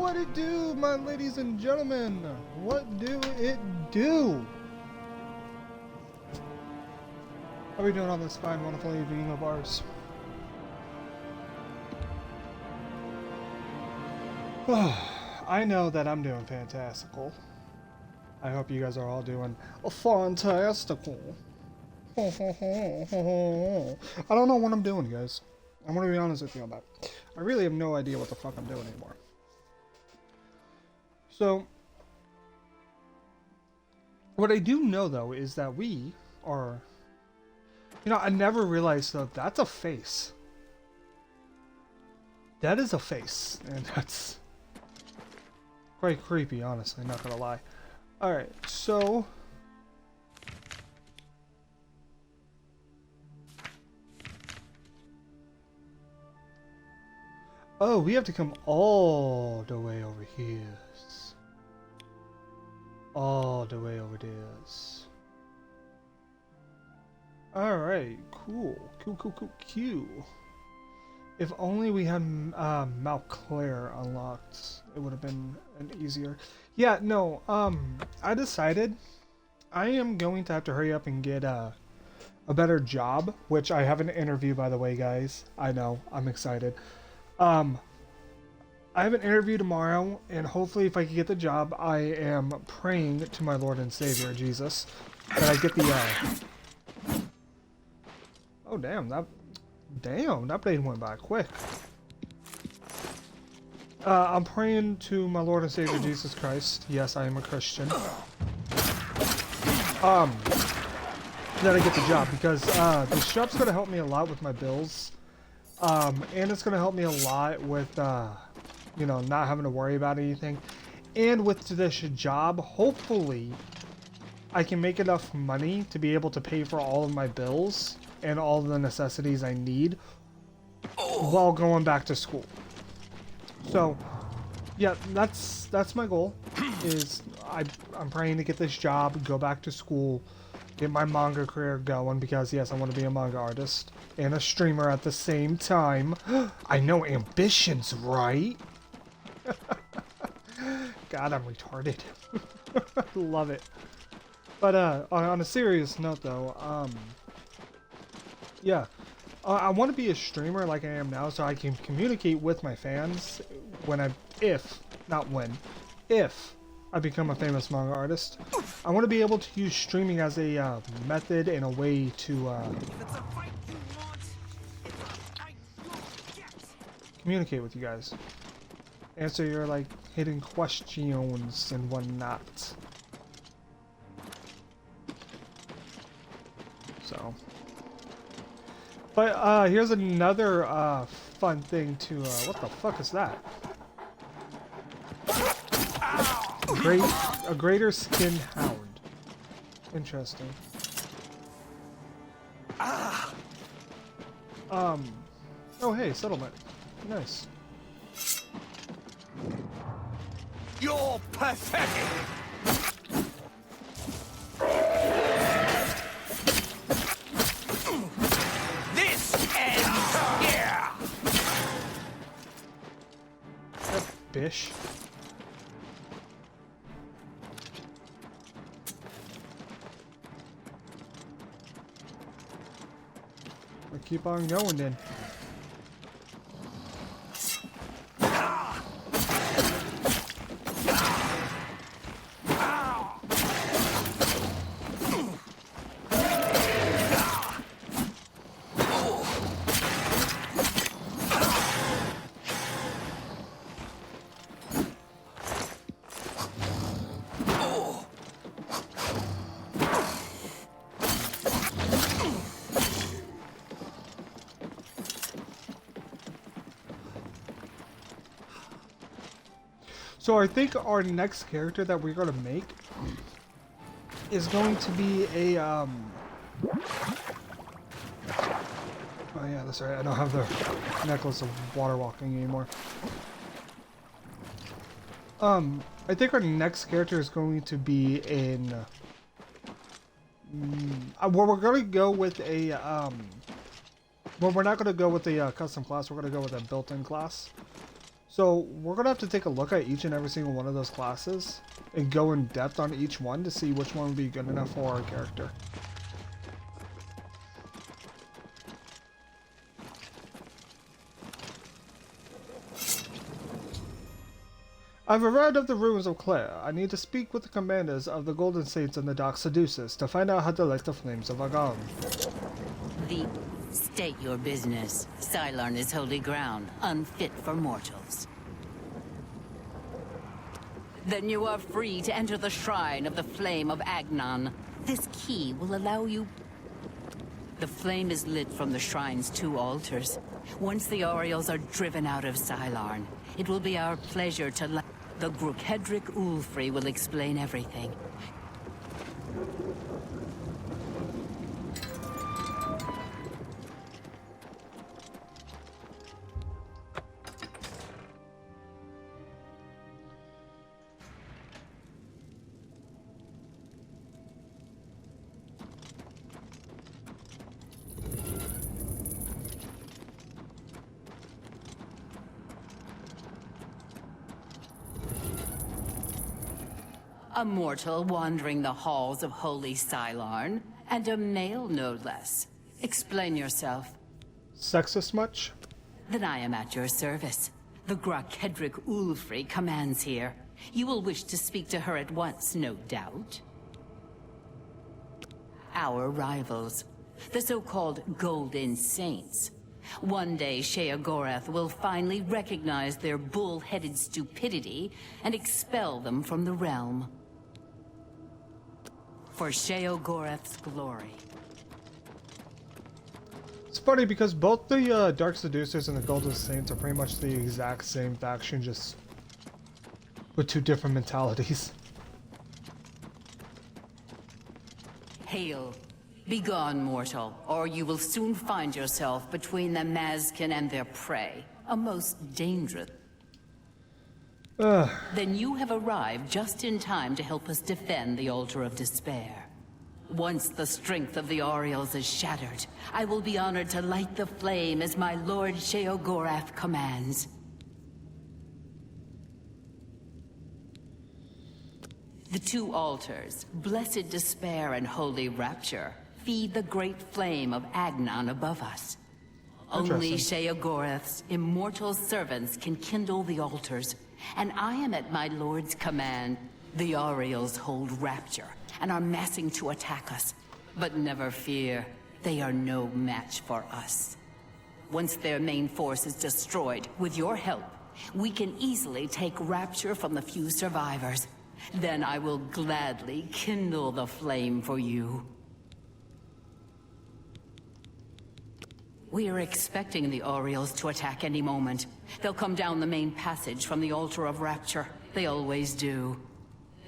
What it do, my ladies and gentlemen? What do it do? How are we doing on this fine, wonderful evening of ours? I know that I'm doing fantastical. I hope you guys are all doing fantastical. I don't know what I'm doing, guys. I'm gonna be honest with you about it. I really have no idea what the fuck I'm doing anymore. So, what I do know though is that we are, you know, I never realized though that's a face. That is a face, and that's quite creepy, honestly, not gonna lie. Alright, so oh, we have to come all the way over here. All the way over there. Alright, cool. Cool. If only we had Mountclair unlocked, it would have been an easier. Yeah, no, I decided I am going to have to hurry up and get a better job, which I have an interview, by the way, guys. I know, I'm excited. I have an interview tomorrow, and hopefully if I can get the job, I am praying to my Lord and Savior, Jesus, that I get the, oh, damn, that blade went by quick. I'm praying to my Lord and Savior, Jesus Christ. Yes, I am a Christian. That I get the job, because, this job's gonna help me a lot with my bills. And it's gonna help me a lot with, you know, not having to worry about anything. And with this job, hopefully, I can make enough money to be able to pay for all of my bills and all the necessities I need while going back to school. So, yeah, that's my goal. Is I'm praying to get this job, go back to school, get my manga career going, because yes, I want to be a manga artist and a streamer at the same time. I know, ambitions, right? God, I'm retarded. Love it. But on a serious note though, yeah, I want to be a streamer like I am now, so I can communicate with my fans if I become a famous manga artist. I want to be able to use streaming as a method and a way to communicate with you guys, answer your like hidden questions and whatnot. So, but here's another fun thing to what the fuck is that? A greater skin hound. Interesting. Oh hey, settlement. Nice. You're pathetic! This ends here! That bish. We'll keep on going then. So I think our next character that we're gonna make is going to be a oh yeah, that's right, I don't have the necklace of water walking anymore. I think our next character is going to be in well, we're gonna go with a well, we're not gonna go with the custom class, we're gonna go with a built-in class. So we're gonna have to take a look at each and every single one of those classes and go in depth on each one to see which one would be good enough for our character. I've arrived at the ruins of Claire. I need to speak with the commanders of the Golden Saints and the Dark Seducers to find out how to light the flames of Agon. State your business. Cylon is holy ground, unfit for mortals. Then you are free to enter the shrine of the Flame of Agnon. This key will allow you... The flame is lit from the shrine's 2 altars. Once the Orioles are driven out of Cylon, it will be our pleasure to light... The XXXVI Ulfri will explain everything. A mortal wandering the halls of Holy Cylon, and a male no less. Explain yourself. Sexist much? Then I am at your service. The XXXVI Ulfri commands here. You will wish to speak to her at once, no doubt. Our rivals, the so-called Golden Saints. One day, Sheogorath will finally recognize their bull-headed stupidity and expel them from the realm. For Sheogorath's glory. It's funny because both the Dark Seducers and the Golden Saints are pretty much the exact same faction, just with 2 different mentalities. Hail. Begone, mortal, or you will soon find yourself between the Mazkin and their prey. A most dangerous... Then you have arrived just in time to help us defend the Altar of Despair. Once the strength of the Orioles is shattered, I will be honored to light the flame as my Lord Sheogorath commands. The 2 altars, Blessed Despair and Holy Rapture, feed the great flame of Agnon above us. Only Sheogorath's immortal servants can kindle the altars, and I am at my lord's command. The Orioles hold Rapture and are massing to attack us. But never fear, they are no match for us. Once their main force is destroyed, with your help, we can easily take Rapture from the few survivors. Then I will gladly kindle the flame for you. We are expecting the Orioles to attack any moment. They'll come down the main passage from the Altar of Rapture. They always do.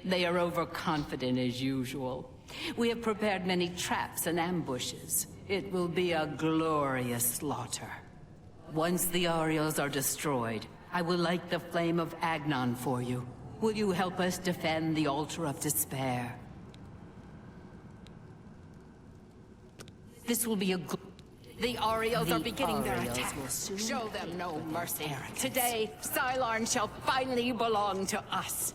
They are overconfident as usual. We have prepared many traps and ambushes. It will be a glorious slaughter. Once the Orioles are destroyed, I will light the flame of Agnon for you. Will you help us defend the Altar of Despair? This will be a The Orioles are beginning their attack. Show them no mercy. Today, Cylon shall finally belong to us.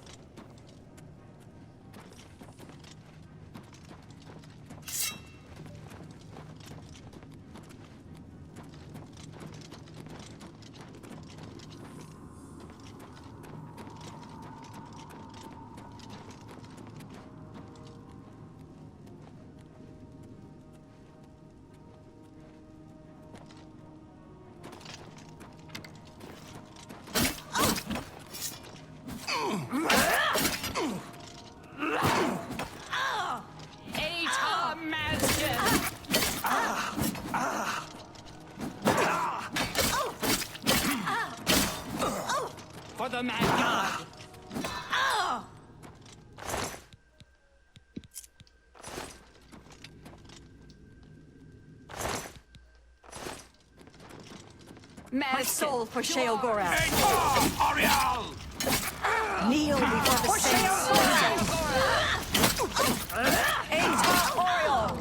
For the mad god! Mad soul for Sheogorath! Oriole! Kneel before the saints! Oriole!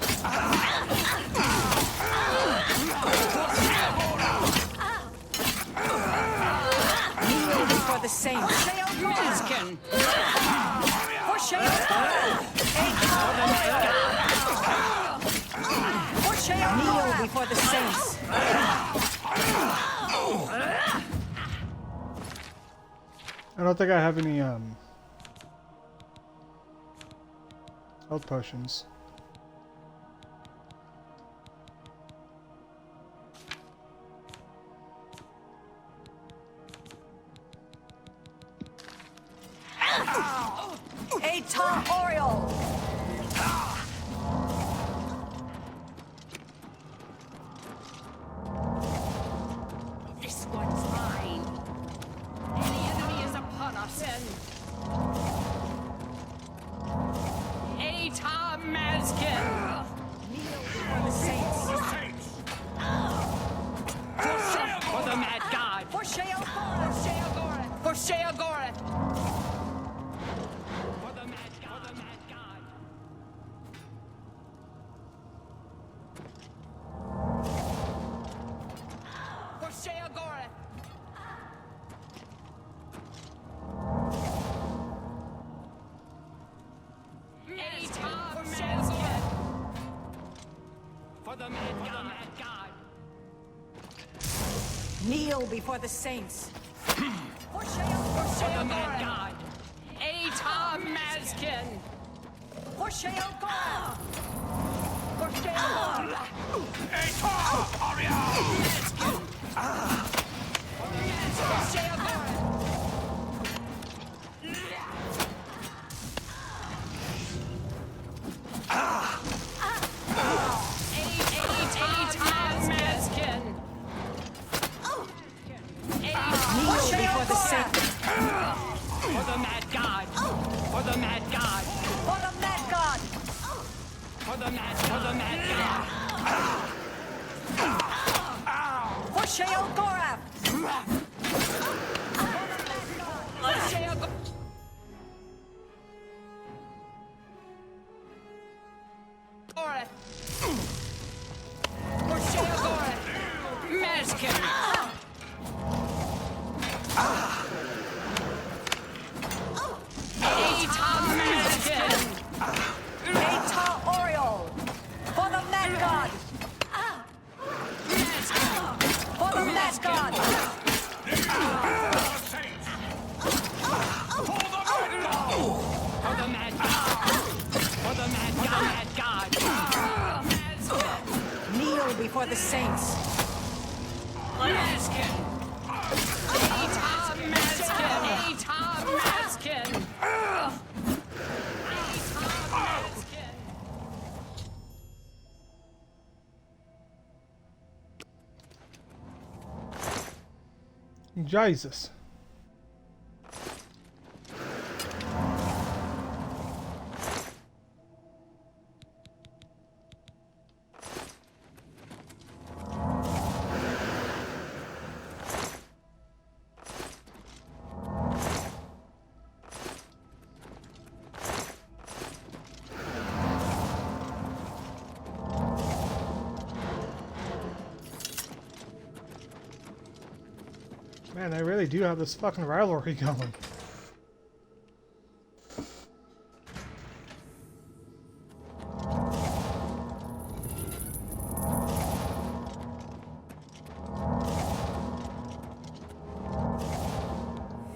Kneel Maskin! For Sheol! For Sheol! Kneel before the saints! I don't think I have any health potions. Eta Oriole! This one's mine. The enemy is upon us. Eta Maskin! Kneel before the saints. For the mad god. For Sheol Gorath. For Sheol Gorath. For the mad god. For the mad god. For Sheol Gorath. For the mad god. Kneel before the saints. For the mad god. Eta Maskin. For Sheol Gorath. For Sheol Gorath. Eta Ariel! For Sheol Gorath. Before the saints. For the mad god. For the mad god. For the mad god. For the mad god. For Sheol Gorath. For Sheol Gorath. For Sheol Gorath. Maskin. Eta Oriole! For the mad god! For the mad god! For the mad god! For the mad god! Kneel before the saints! Maskin! Eta Maskin! Eta Maskin! Jesus. Man, I really do have this fucking rivalry going.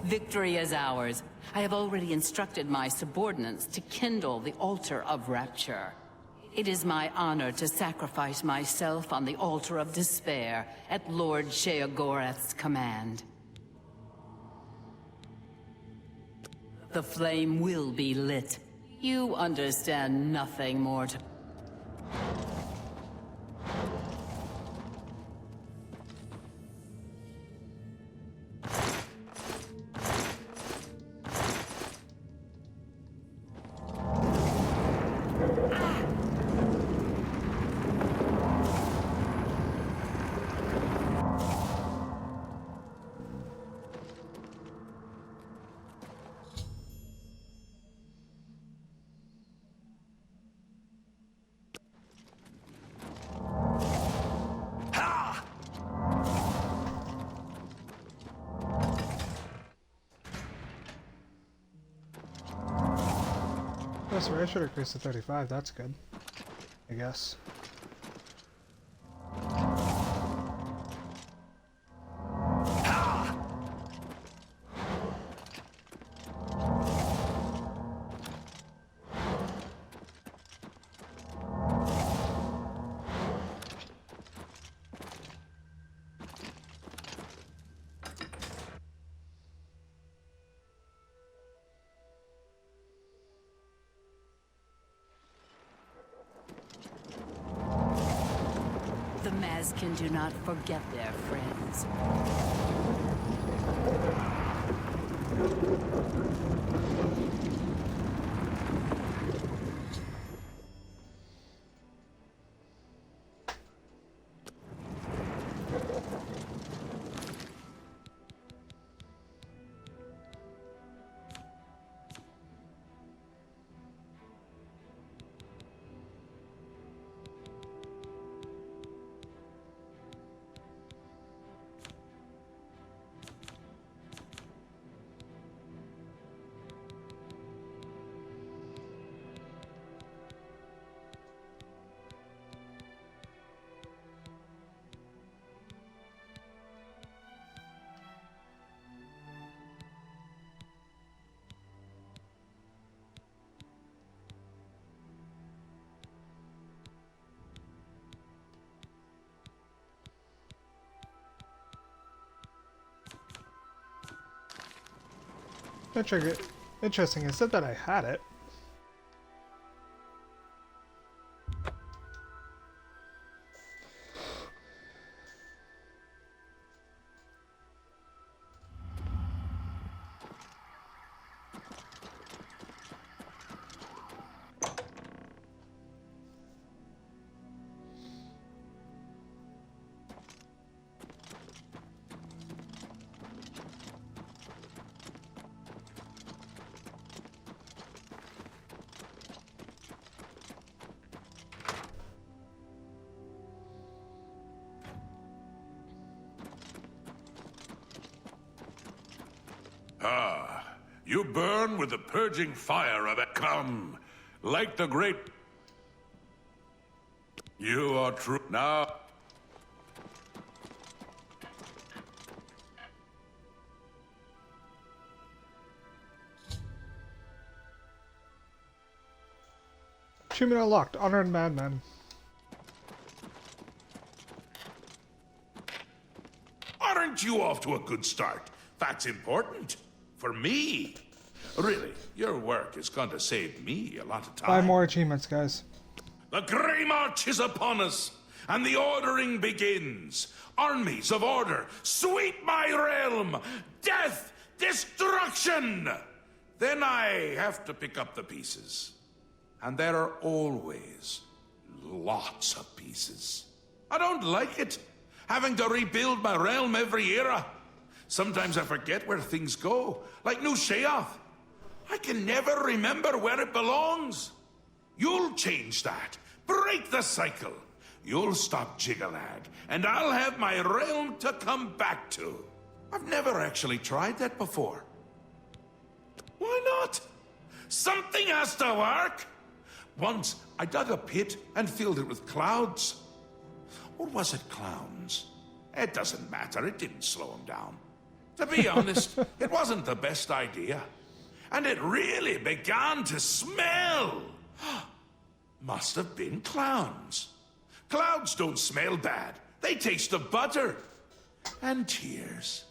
Victory is ours. I have already instructed my subordinates to kindle the altar of rapture. It is my honor to sacrifice myself on the altar of despair at Lord Sheogorath's command. The flame will be lit. You understand nothing more to... restoration increased to 35. That's good, I guess. The Mazkin do not forget their friends. Interesting. It said that I had it. Ah, you burn with the purging fire of it. Come, like the great... You are true now. Achievement unlocked. Honored Madman. Aren't you off to a good start? That's important. For me. Really, your work is going to save me a lot of time. 5 more achievements, guys. The Grey March is upon us, and the ordering begins. Armies of order, sweep my realm! Death! Destruction! Then I have to pick up the pieces. And there are always lots of pieces. I don't like it, having to rebuild my realm every era. Sometimes I forget where things go, like New Sheoth. I can never remember where it belongs. You'll change that. Break the cycle. You'll stop Jiggalag, and I'll have my realm to come back to. I've never actually tried that before. Why not? Something has to work. Once, I dug a pit and filled it with clouds. Or was it clowns? It doesn't matter, it didn't slow them down. To be honest, it wasn't the best idea. And it really began to smell. Must have been clowns. Clouds don't smell bad. They taste of butter. And tears.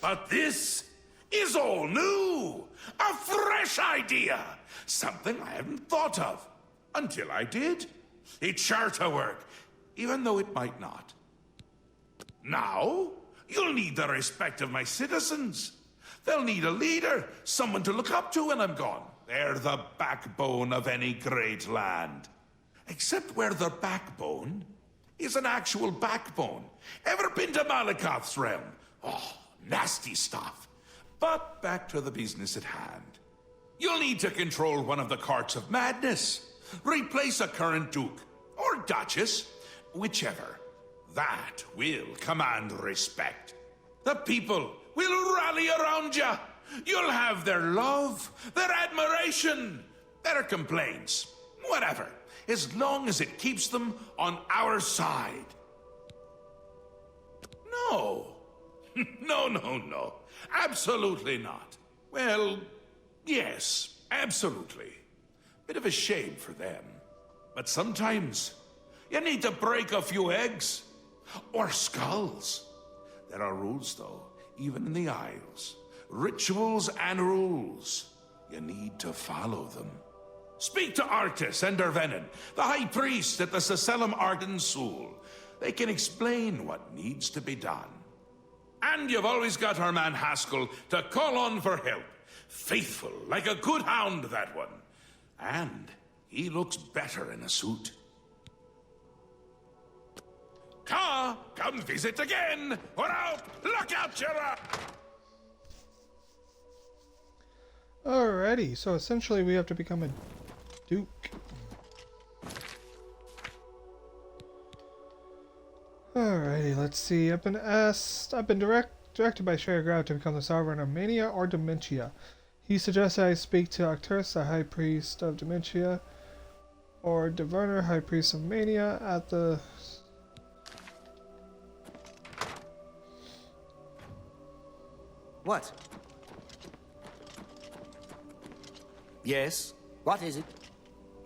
But this is all new. A fresh idea. Something I hadn't thought of. Until I did. It's sure to work, even though it might not. Now, you'll need the respect of my citizens. They'll need a leader, someone to look up to when I'm gone. They're the backbone of any great land. Except where the backbone is an actual backbone. Ever been to Malakoth's realm? Oh, nasty stuff. But back to the business at hand. You'll need to control one of the carts of madness. Replace a current duke, or duchess, whichever. That will command respect. The people will rally around you. You'll have their love, their admiration. Their complaints, whatever, as long as it keeps them on our side. No. No. Absolutely not. Well, yes, absolutely. Bit of a shame for them. But sometimes, you need to break a few eggs. Or skulls. There are rules, though, even in the Isles. Rituals and rules. You need to follow them. Speak to Artis and Dervenin, the High Priest at the Sacellum Arden Sul. They can explain what needs to be done. And you've always got our man Haskell to call on for help. Faithful, like a good hound, that one. And he looks better in a suit. Come visit again, or I'll look out your eye. Alrighty, so essentially we have to become a duke. Alrighty, let's see. I've been directed by Shaya Grau to become the sovereign of Mania or Dementia. He suggests I speak to Arcturus, the High Priest of Dementia, or Deverner, High Priest of Mania, at the... What? Yes? What is it?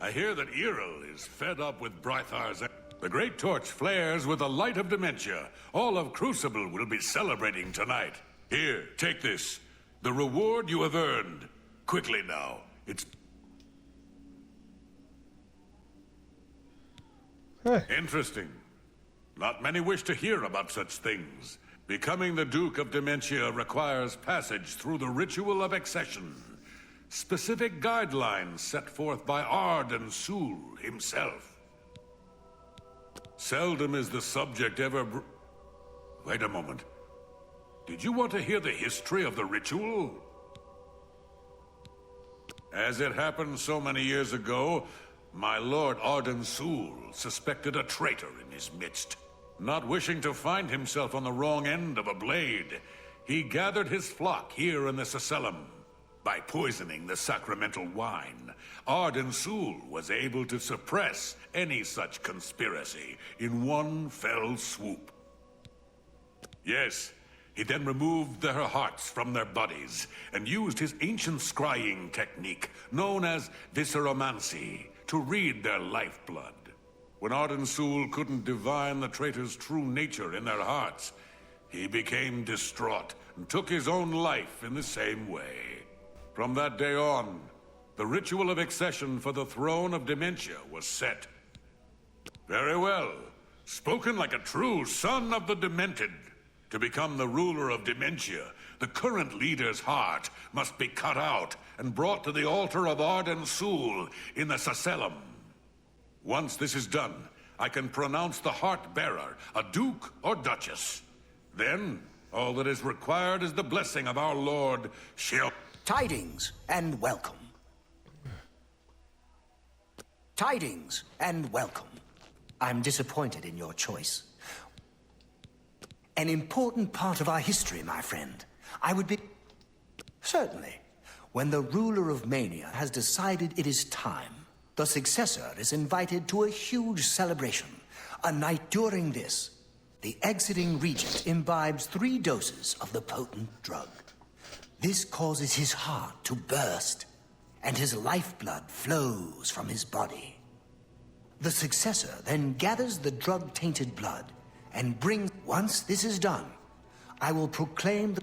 I hear that Errol is fed up with Brythar's... The Great Torch flares with the light of Dementia. All of Crucible will be celebrating tonight. Here, take this. The reward you have earned. Quickly now. It's... Hey. Interesting. Not many wish to hear about such things. Becoming the Duke of Dementia requires passage through the ritual of accession. Specific guidelines set forth by Arden Sul himself. Seldom is the subject ever Wait a moment. Did you want to hear the history of the ritual? As it happened so many years ago, my Lord Arden Sul suspected a traitor in his midst. Not wishing to find himself on the wrong end of a blade, he gathered his flock here in the Sacellum. By poisoning the sacramental wine, Arden Sul was able to suppress any such conspiracy in one fell swoop. Yes, he then removed their hearts from their bodies and used his ancient scrying technique, known as visceromancy, to read their lifeblood. When Arden Sul couldn't divine the traitor's true nature in their hearts, he became distraught and took his own life in the same way. From that day on, the ritual of accession for the throne of Dementia was set. Very well. Spoken like a true son of the Demented. To become the ruler of Dementia, the current leader's heart must be cut out and brought to the altar of Arden Sul in the Sacellum. Once this is done, I can pronounce the heart-bearer a duke or duchess. Then, all that is required is the blessing of our Lord Shil... Tidings and welcome. Tidings and welcome. I'm disappointed in your choice. An important part of our history, my friend. I would be... Certainly. When the ruler of Mania has decided it is time, the successor is invited to a huge celebration. A night during this, the exiting regent imbibes 3 doses of the potent drug. This causes his heart to burst, and his lifeblood flows from his body. The successor then gathers the drug-tainted blood and brings... Once this is done, I will proclaim the...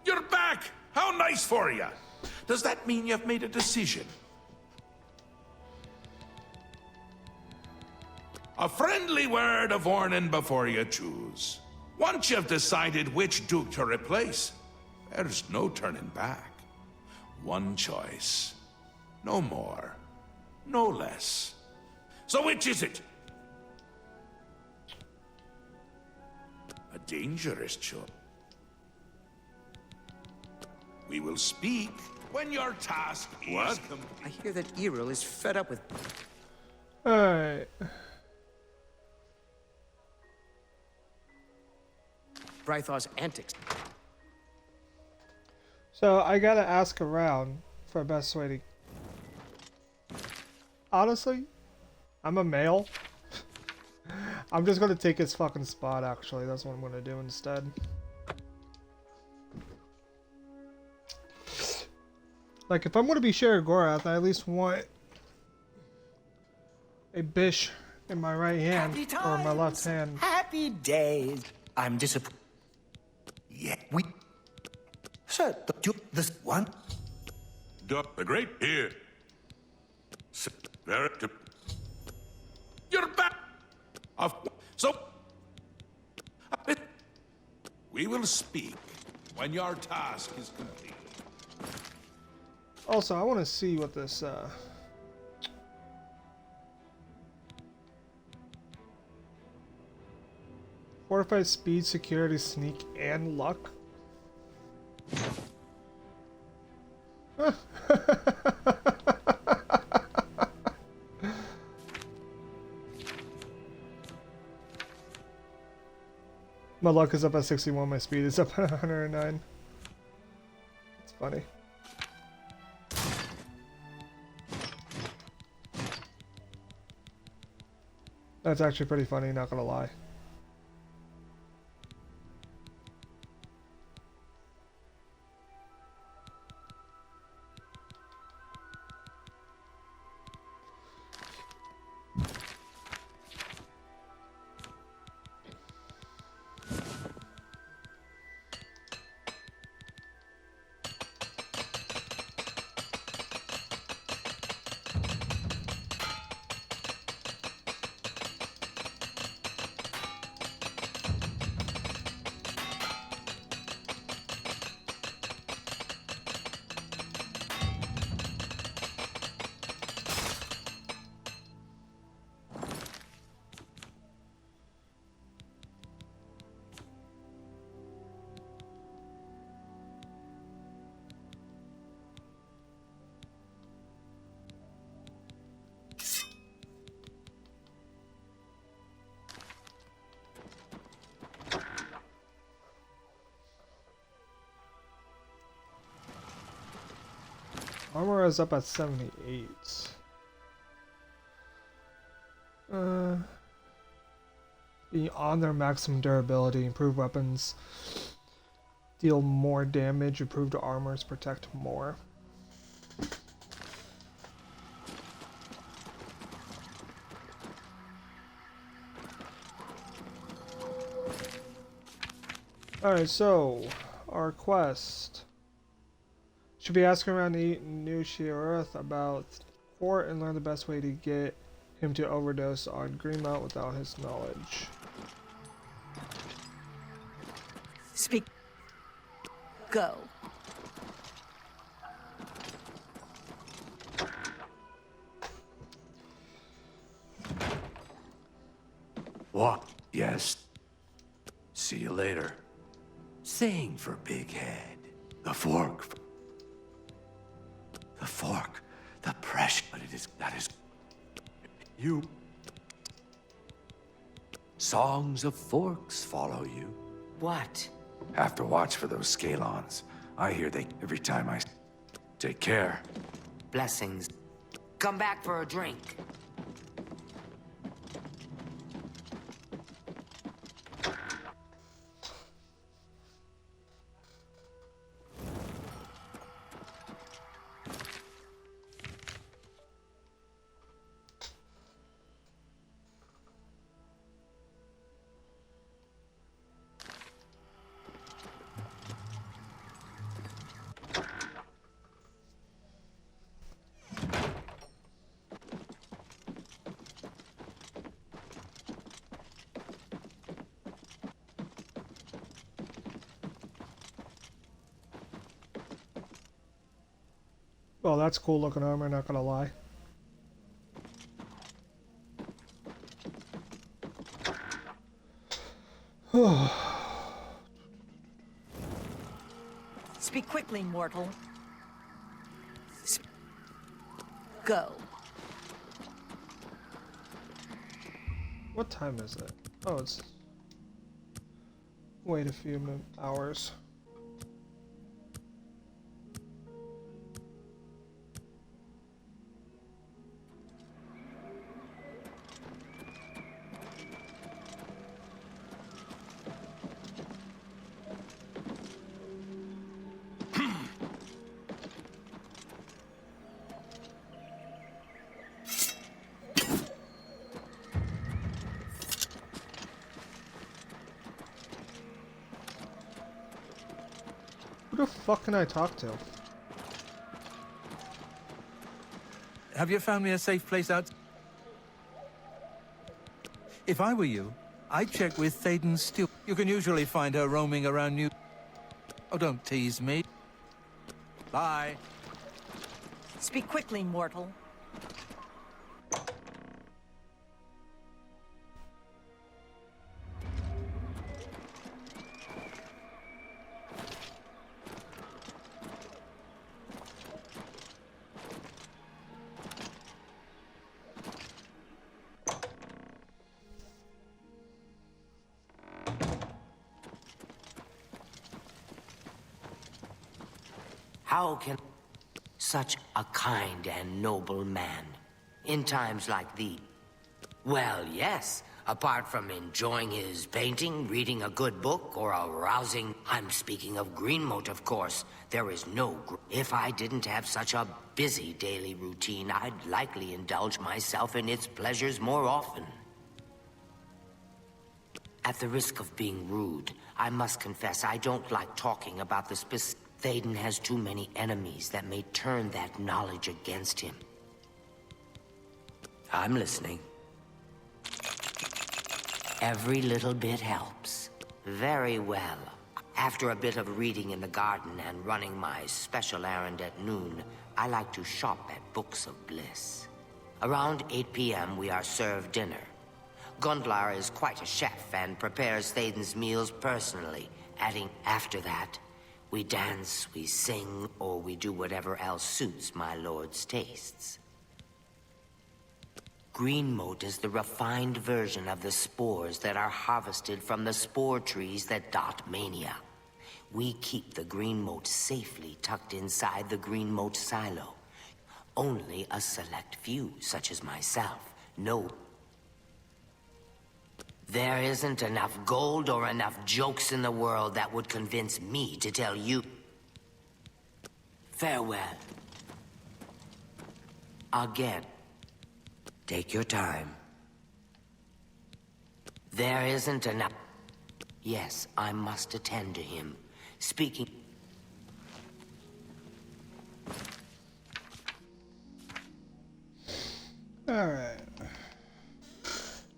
You're back! How nice for you! Does that mean you've made a decision? A friendly word of warning before you choose. Once you've decided which duke to replace, there's no turning back. One choice. No more. No less. So which is it? A dangerous choice. We will speak when your task is complete. I hear that Errol is fed up with... Alright. Brythar's antics. So I gotta ask around for a best way to... Honestly, I'm a male. I'm just gonna take his fucking spot, actually. That's what I'm gonna do instead. Like, if I'm gonna be Sharagorath, I at least want a bish in my right hand, or my left hand. Happy days. I'm disappointed. Yeah, we... Sir, this one? The great here. Very... You're back! So... We will speak when your task is complete. Also, I want to see what this, fortified speed, security, sneak, and luck. My luck is up at 61, my speed is up at 109. It's funny. That's actually pretty funny, not gonna lie. Armor is up at 78. Beyond their maximum durability, improved weapons deal more damage, improved armors protect more. Alright, so our quest. Should be asking around New Sheriff about Fort and learn the best way to get him to overdose on Greenmount without his knowledge. Speak. Go. What? Yes. See you later. Sing for Big Head. The fork. The fork. The pressure. But it is... That is... You. Songs of forks follow you. What? Have to watch for those scalons. I hear they... Every time I... Take care. Blessings. Come back for a drink. Well, that's cool looking armor, not gonna lie. Speak quickly, mortal. Go. What time is it? Oh, it's... Wait a few hours. Who the fuck can I talk to? Have you found me a safe place out? If I were you, I'd check with Thaden's steward. You can usually find her roaming around New... Oh, don't tease me. Bye. Speak quickly, mortal. How can such a kind and noble man, in times like these? Well, yes, apart from enjoying his painting, reading a good book, or a rousing... I'm speaking of Greenmote, of course. There is no... If I didn't have such a busy daily routine, I'd likely indulge myself in its pleasures more often. At the risk of being rude, I must confess I don't like talking about the specific... Thaden has too many enemies that may turn that knowledge against him. I'm listening. Every little bit helps. Very well. After a bit of reading in the garden and running my special errand at noon, I like to shop at Books of Bliss. Around 8 p.m. we are served dinner. Gundlar is quite a chef and prepares Thaden's meals personally, adding after that, we dance, we sing, or we do whatever else suits my lord's tastes. Greenmote is the refined version of the spores that are harvested from the spore trees that dot Mania. We keep the Greenmote safely tucked inside the Greenmote silo. Only a select few, such as myself, know. There isn't enough gold or enough jokes in the world that would convince me to tell you. Farewell. Again. Take your time. There isn't enough... Yes, I must attend to him. Speaking... Alright.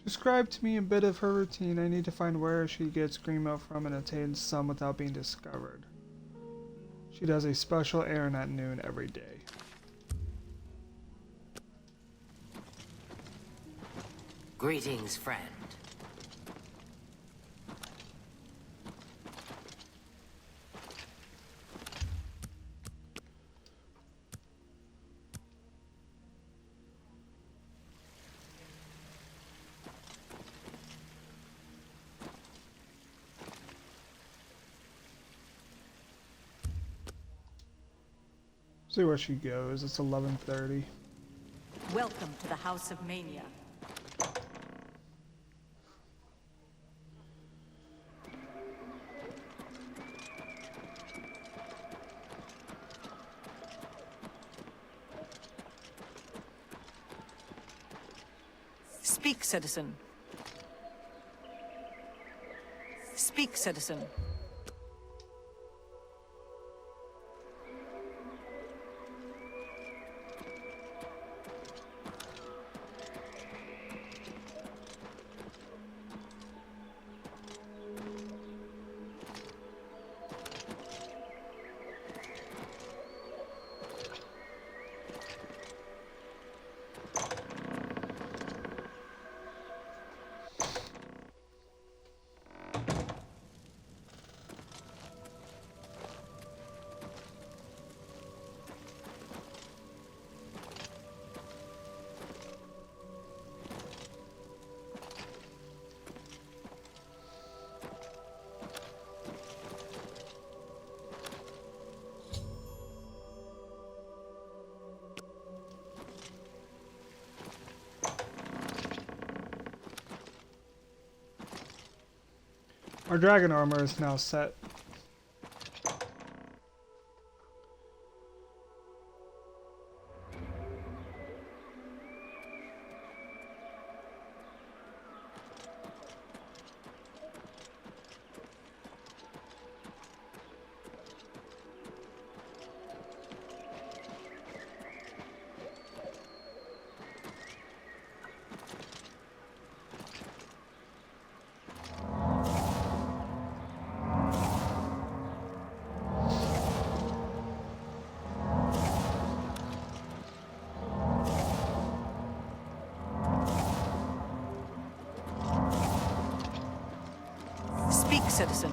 Describe to me a bit of her routine. I need to find where she gets Greenmote from and obtain some without being discovered. She does a special errand at noon every day. Greetings, friend. See where she goes. It's 11:30. Welcome to the House of Mania. Speak, citizen. Speak, citizen. Our dragon armor is now set. Speak, citizen.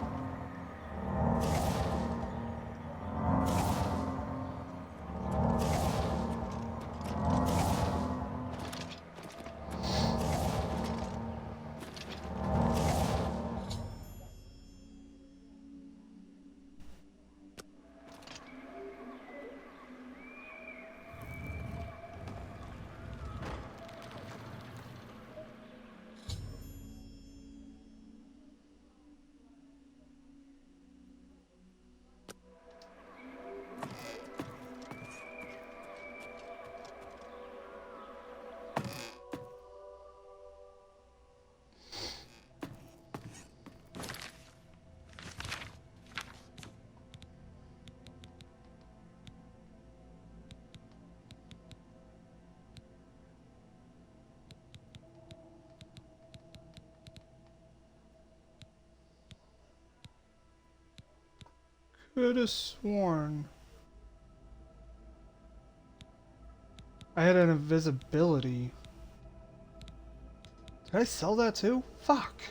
Could have sworn I had an invisibility. Did I sell that too? Fuck.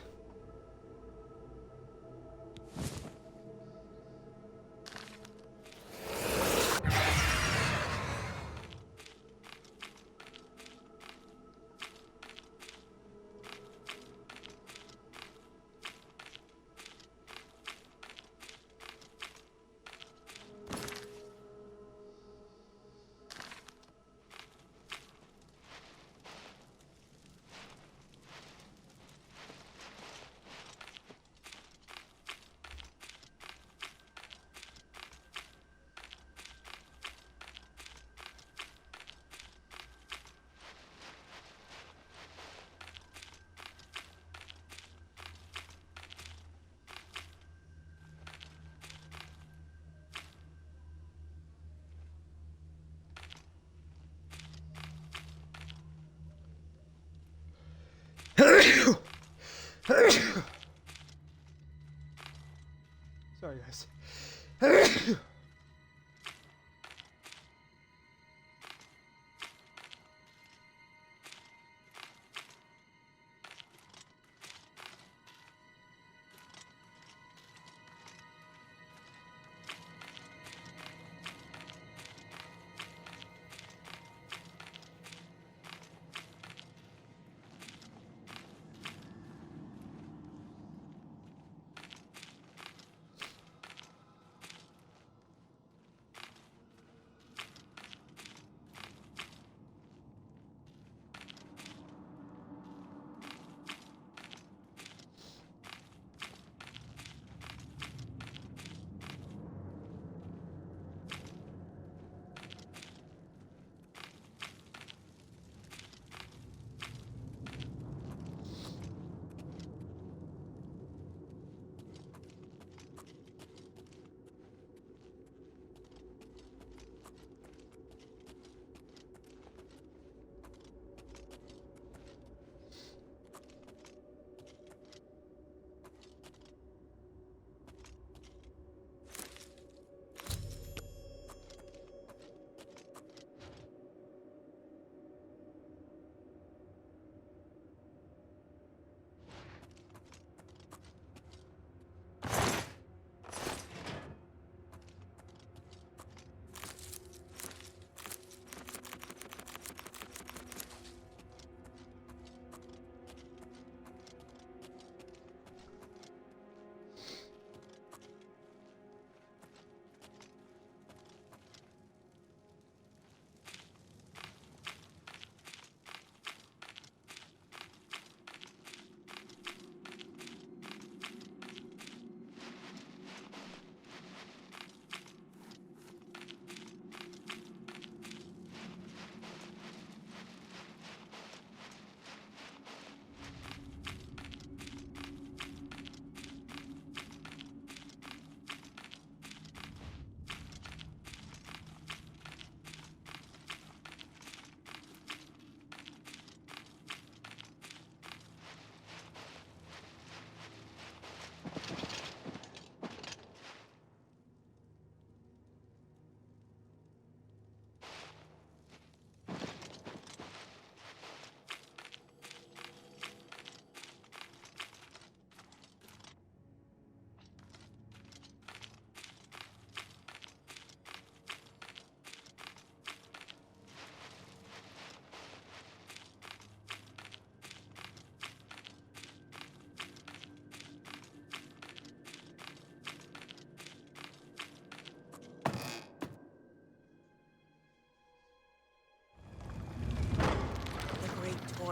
Sorry, guys.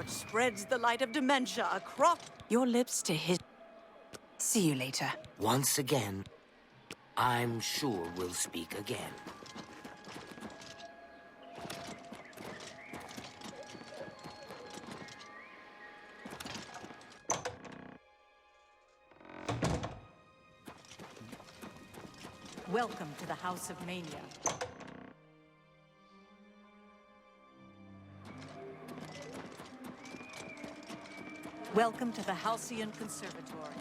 spreads the light of dementia across Your lips to his... See you later. Once again, I'm sure we'll speak again. Welcome to the House of Mania. Welcome to the Halcyon Conservatory.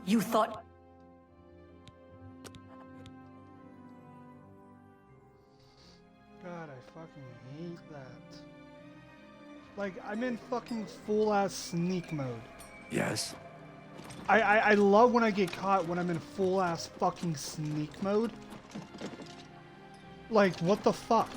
You thought... God, I fucking hate that. Like, I'm in fucking full-ass sneak mode. Yes? I love when I get caught when I'm in full-ass fucking sneak mode. Like, what the fuck?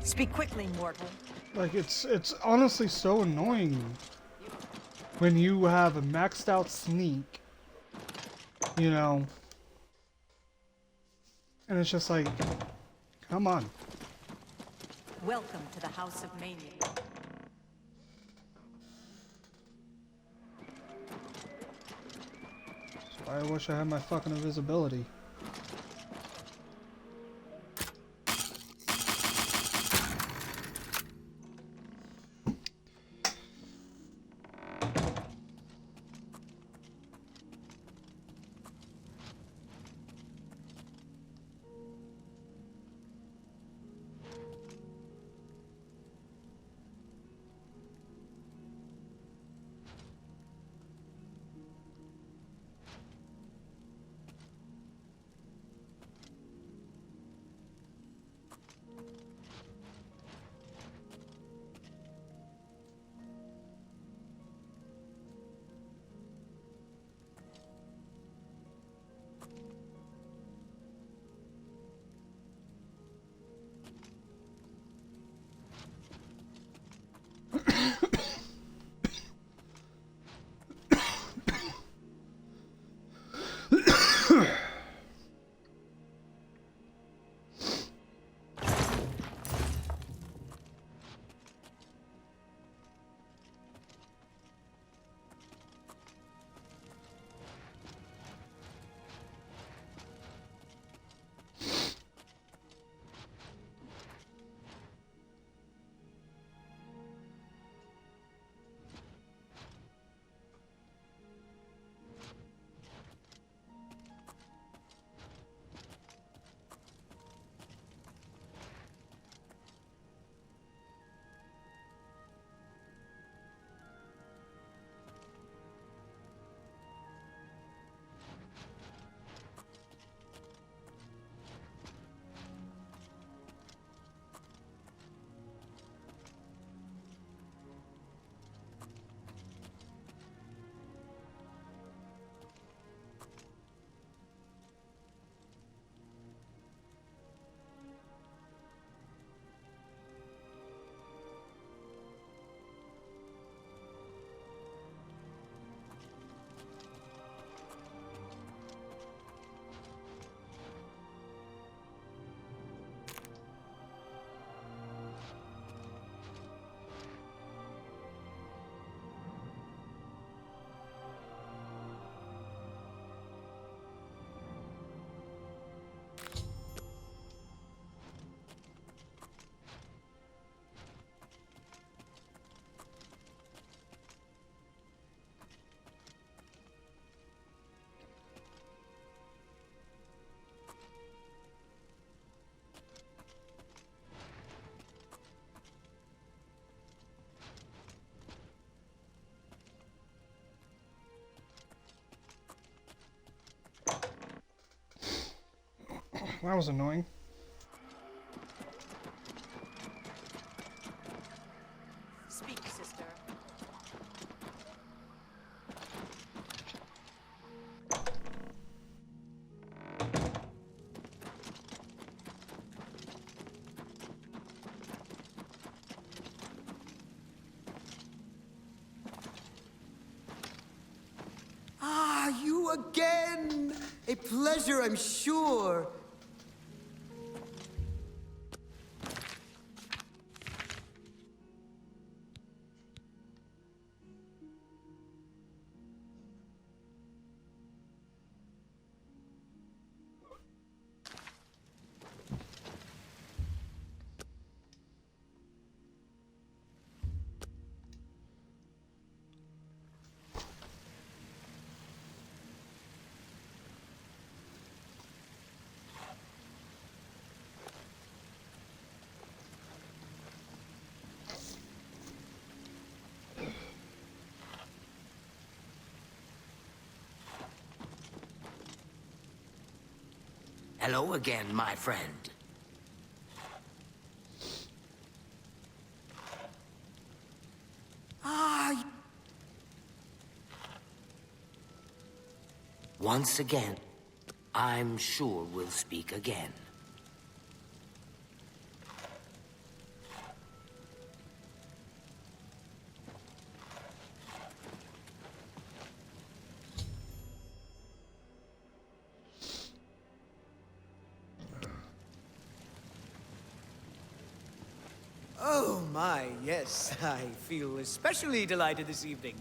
Speak quickly, mortal. Like, it's honestly so annoying when you have a maxed out sneak, you know, and it's just like, come on. Welcome to the House of Mania. That's why I wish I had my fucking invisibility. That was annoying. Speak, sister. Ah, you again! A pleasure, I'm sure. Hello again, my friend. Ah, Once again, I'm sure we'll speak again. oh my, yes. I feel especially delighted this evening.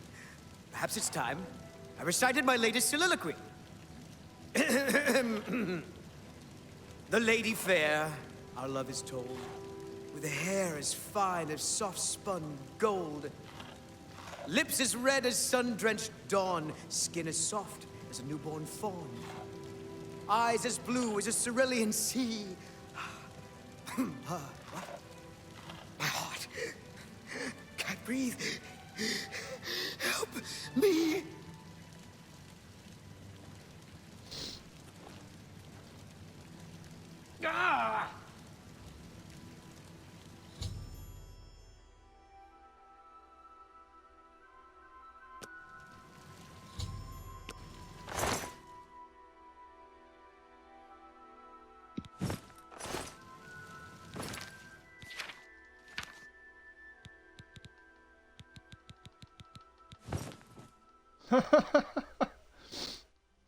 Perhaps it's time I recited my latest soliloquy. The lady fair, our love is told, with a hair as fine as soft-spun gold, lips as red as sun-drenched dawn, skin as soft as a newborn fawn, eyes as blue as a cerulean sea. What? My heart can't breathe. Help me. Ah!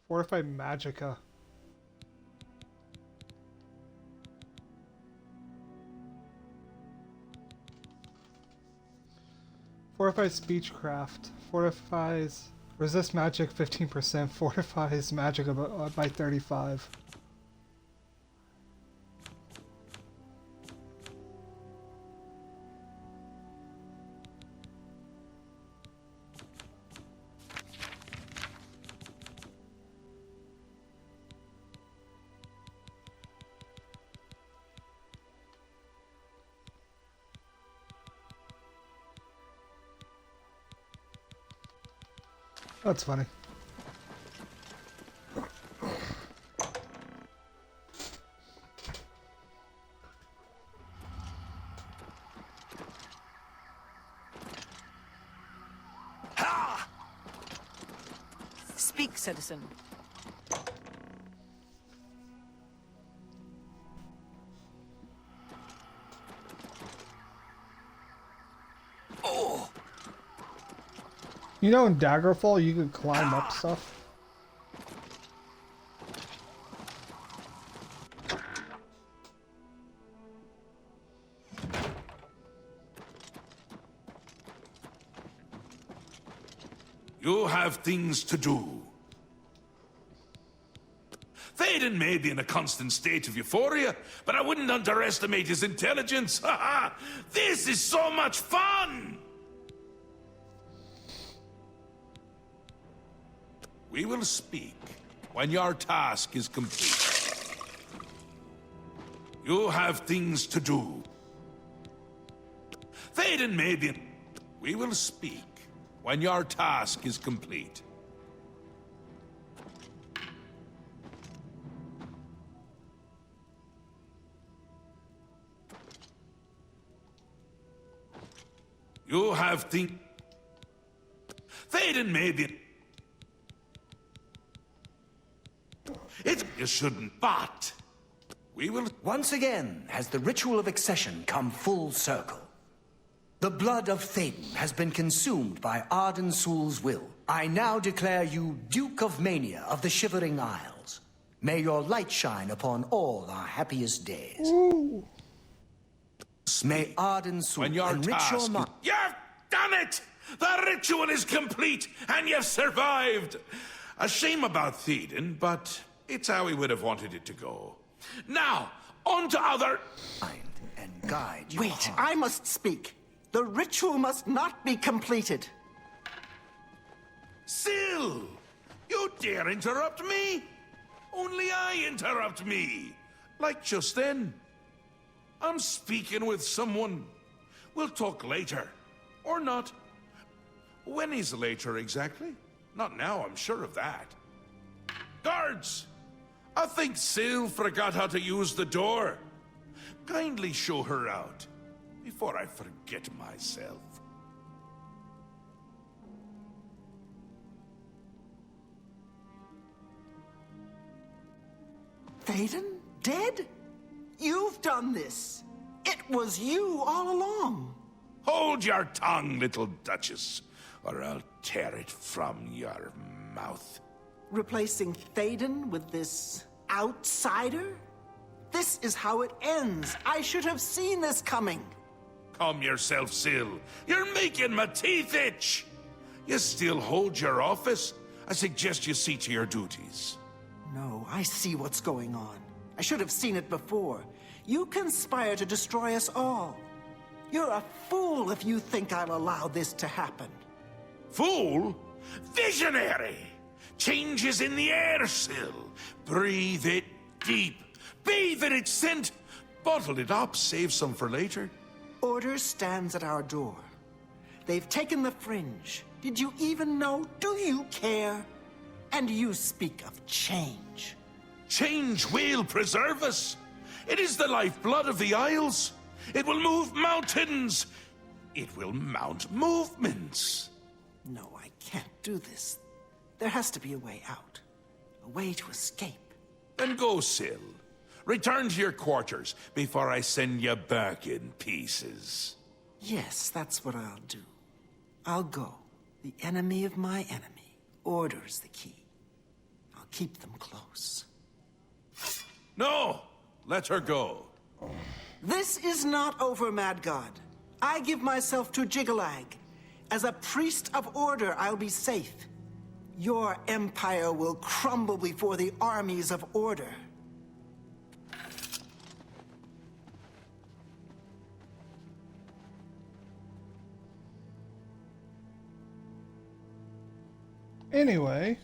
Fortify Magica. Fortifies Speechcraft. Fortifies resist magic 15%. Fortifies magic by 35. That's funny. Speak, citizen. You know, in Daggerfall, you could climb up stuff. You have things to do. Théoden may be in a constant state of euphoria, but I wouldn't underestimate his intelligence. Ha! This is so much fun! We will speak when your task is complete. You have things to do. Théoden may be... We will speak when your task is complete. You have Théoden may be... You shouldn't, but... We will... Once again has the ritual of accession come full circle. The blood of Théoden has been consumed by Arden Sul's will. I now declare you Duke of Mania of the Shivering Isles. May your light shine upon all our happiest days. Ooh. May Arden Sul enrich your mind. You've done it! The ritual is complete, and you've survived! A shame about Théoden, but it's how he would have wanted it to go. Now, on to other... And guide your Wait, heart. I must speak. The ritual must not be completed. Syl! You dare interrupt me? Only I interrupt me. Like just then. I'm speaking with someone. We'll talk later. Or not. When is later exactly? Not now, I'm sure of that. Guards! I think Syl forgot how to use the door. Kindly show her out, before I forget myself. Théoden? Dead? You've done this. It was you all along. Hold your tongue, little Duchess, or I'll tear it from your mouth. Replacing Théoden with this outsider? This is how it ends. I should have seen this coming. Calm yourself, Syl. You're making my teeth itch. You still hold your office? I suggest you see to your duties. No, I see what's going on. I should have seen it before. You conspire to destroy us all. You're a fool if you think I'll allow this to happen. Fool? Visionary! Change is in the air, Syl. Breathe it deep. Bathe in its scent. Bottle it up, save some for later. Order stands at our door. They've taken the fringe. Did you even know? Do you care? And you speak of change. Change will preserve us. It is the lifeblood of the Isles. It will move mountains. It will mount movements. No, I can't do this. There has to be a way out. A way to escape. Then go, Syl. Return to your quarters before I send you back in pieces. Yes, that's what I'll do. I'll go. The enemy of my enemy orders the key. I'll keep them close. No! Let her go. This is not over, Mad God. I give myself to Jiggalag. As a priest of order, I'll be safe. Your empire will crumble before the armies of order. Anyway,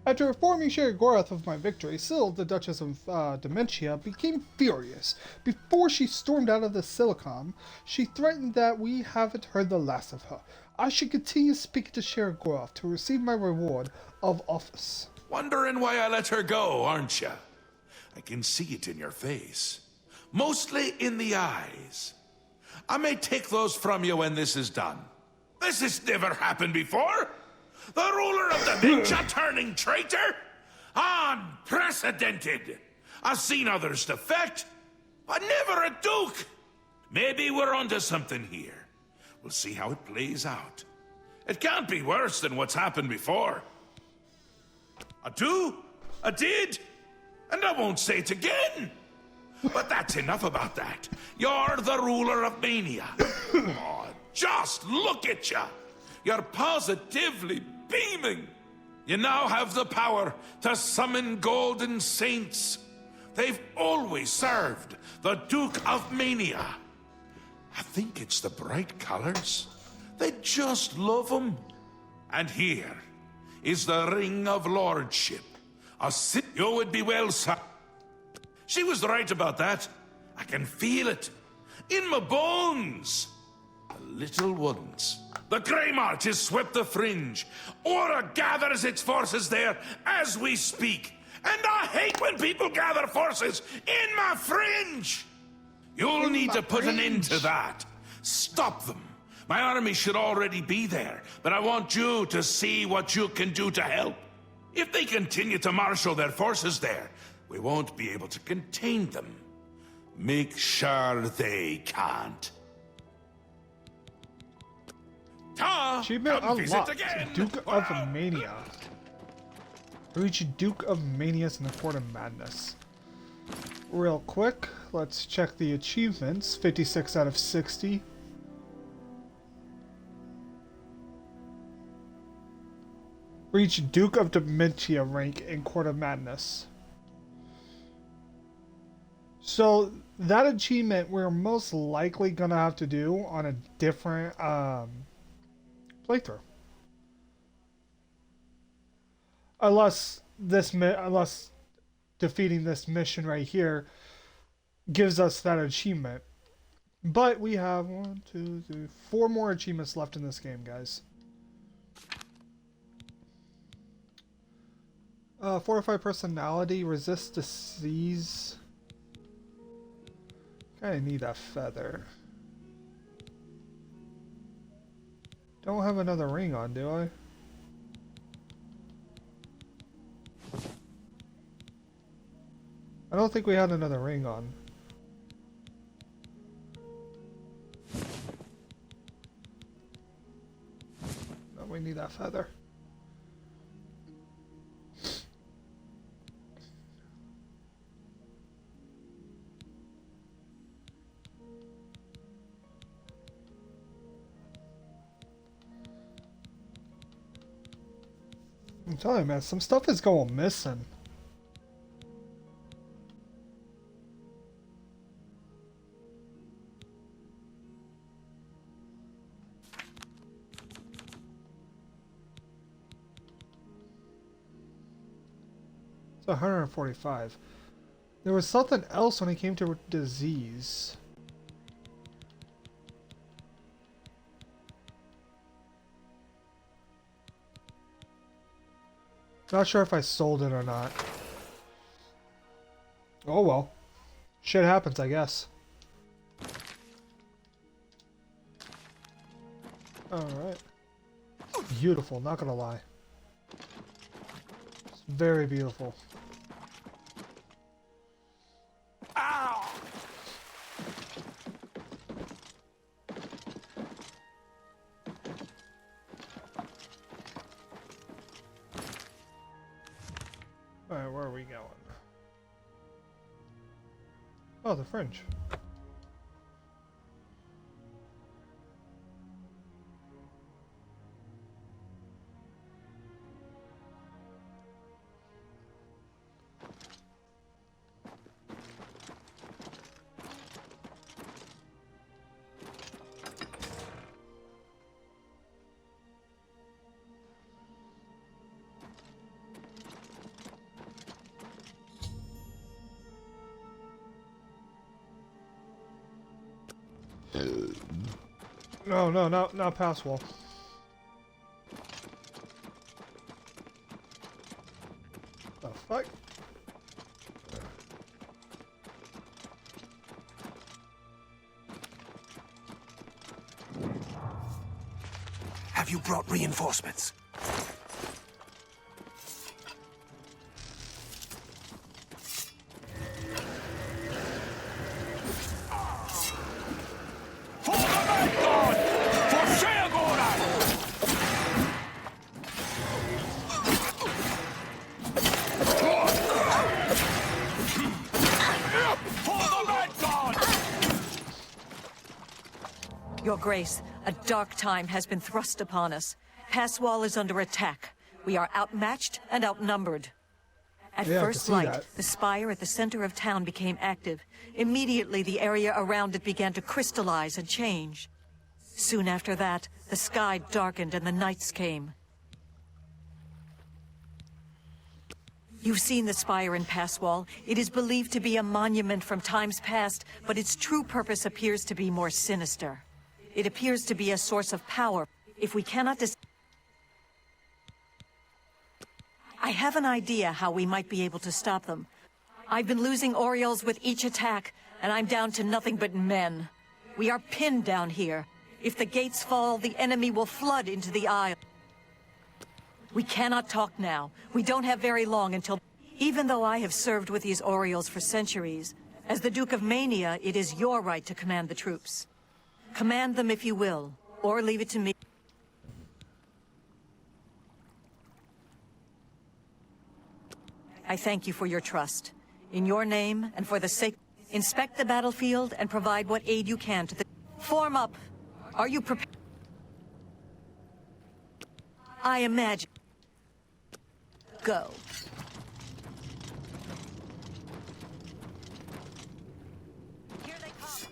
after informing Sheogorath of my victory, Syl, the Duchess of Dementia, became furious. Before she stormed out of the Silicon, she threatened that we haven't heard the last of her. I should continue speaking to Sheogorath to receive my reward of office. Wondering why I let her go, aren't you? I can see it in your face. Mostly in the eyes. I may take those from you when this is done. This has never happened before. The ruler of Dementia turning traitor? Unprecedented. I've seen others defect, but never a duke. Maybe we're onto something here. We'll see how it plays out. It can't be worse than what's happened before. I do, I did, and I won't say it again. But that's enough about that. You're the ruler of Mania. Oh, just look at you. You're positively beaming. You now have the power to summon golden saints. They've always served the Duke of Mania. I think it's the bright colors. They just love them. And here is the Ring of Lordship. You would be well, sir. She was right about that. I can feel it. In my bones. The little ones. The Grey March has swept the fringe. Aura gathers its forces there as we speak. And I hate when people gather forces in my fringe. You'll need to put an end to that. Stop them. My army should already be there, but I want you to see what you can do to help. If they continue to marshal their forces there, we won't be able to contain them. Make sure they can't. Ta! Achievement Come visit unlocked. again! Duke of Mania. Reach Duke of Manius in the Court of Madness. Real quick, let's check the achievements. 56 out of 60. Reach Duke of Dementia rank in Court of Madness. So that achievement we're most likely gonna have to do on a different playthrough. Unless defeating this mission right here gives us that achievement. But we have 1, 2, 3, 4 more achievements left in this game, guys. Fortify personality, resist disease. Kinda need that feather. Don't have another ring on, do I? I don't think we had another ring on. No, we need that feather. I'm telling you, man, some stuff is going missing. It's 145. There was something else when it came to disease. Not sure if I sold it or not. Oh well. Shit happens, I guess. Alright. Beautiful, not gonna lie. It's very beautiful. Ow! Alright, where are we going? Oh, the fringe. No, not pass wall. The fuck? Have you brought reinforcements? Your Grace, a dark time has been thrust upon us. Passwall is under attack. We are outmatched and outnumbered. At first light, the spire at the center of town became active. Immediately, the area around it began to crystallize and change. Soon after that, the sky darkened and the nights came. You've seen the spire in Passwall. It is believed to be a monument from times past, but its true purpose appears to be more sinister. It appears to be a source of power. If we cannot I have an idea how we might be able to stop them. I've been losing Orioles with each attack, and I'm down to nothing but men. We are pinned down here. If the gates fall, the enemy will flood into the Isle. We cannot talk now. We don't have very long until... Even though I have served with these Orioles for centuries, as the Duke of Mania, it is your right to command the troops. Command them if you will, or leave it to me. I thank you for your trust. In your name, and for the sake... Inspect the battlefield and provide what aid you can to the... Form up! Are you prepared? I imagine... Go. Here they come!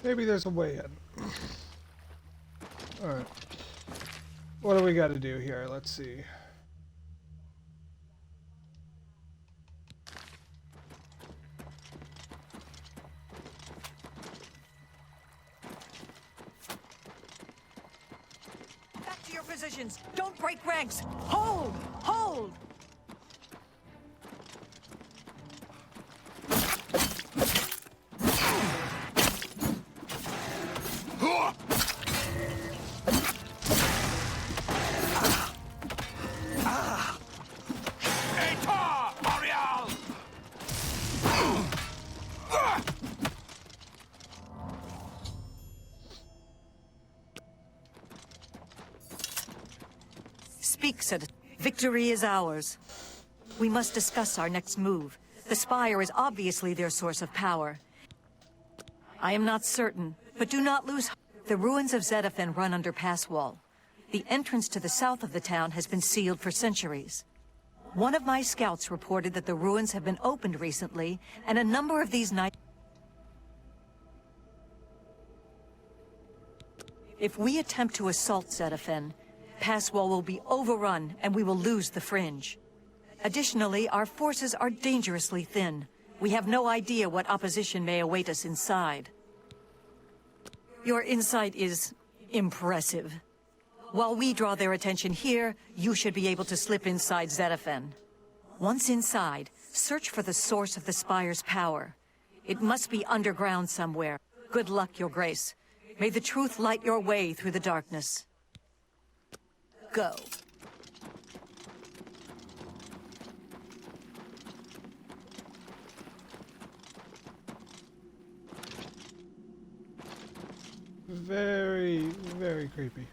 Maybe there's a way in. Alright. What do we got to do here? Let's see. Back to your positions. Don't break ranks. Hold! Hold! Speak, said. Victory is ours. We must discuss our next move. The Spire is obviously their source of power. I am not certain, but do not lose hope. The ruins of Zetafen run under pass wall. The entrance to the south of the town has been sealed for centuries. One of my scouts reported that the ruins have been opened recently, and a number of these knights... If we attempt to assault Zetafen, Passwall will be overrun and we will lose the Fringe. Additionally, our forces are dangerously thin. We have no idea what opposition may await us inside. Your insight is impressive. While we draw their attention here, you should be able to slip inside Zetafen. Once inside, search for the source of the Spire's power. It must be underground somewhere. Good luck, Your Grace. May the truth light your way through the darkness. Go. Very, very creepy.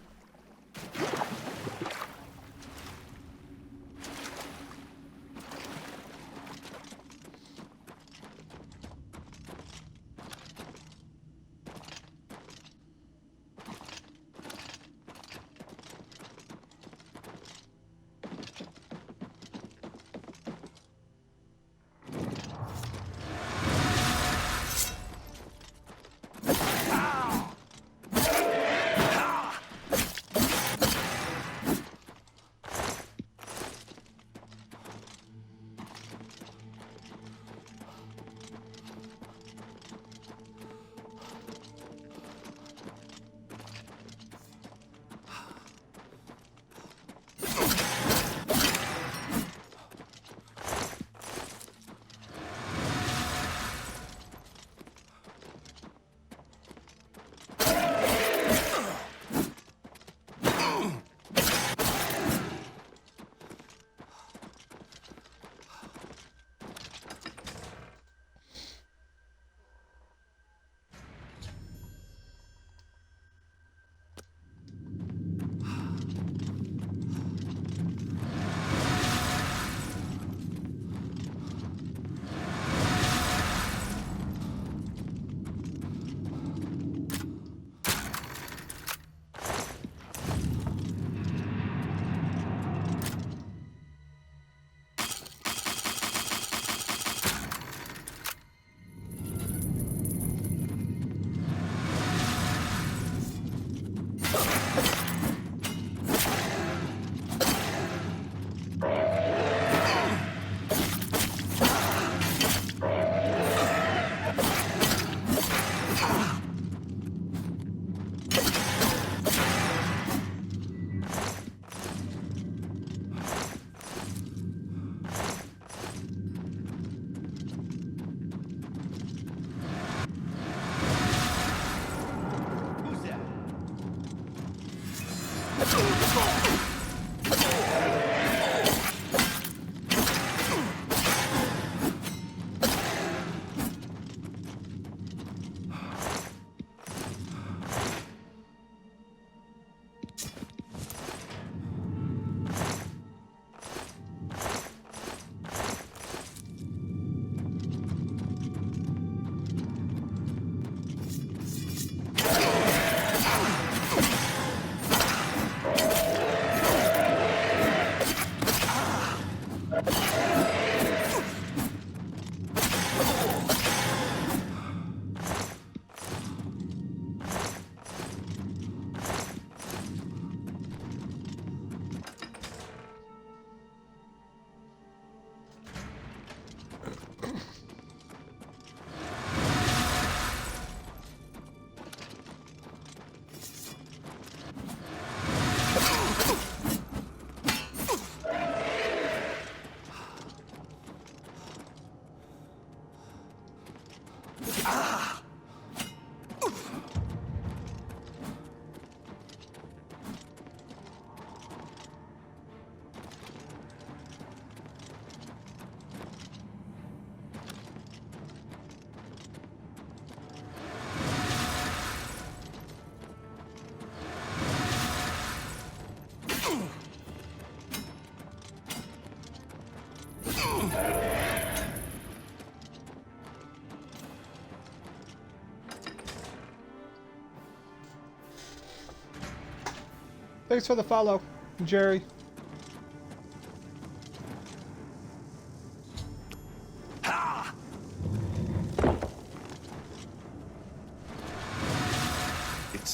Thanks for the follow, Jerry.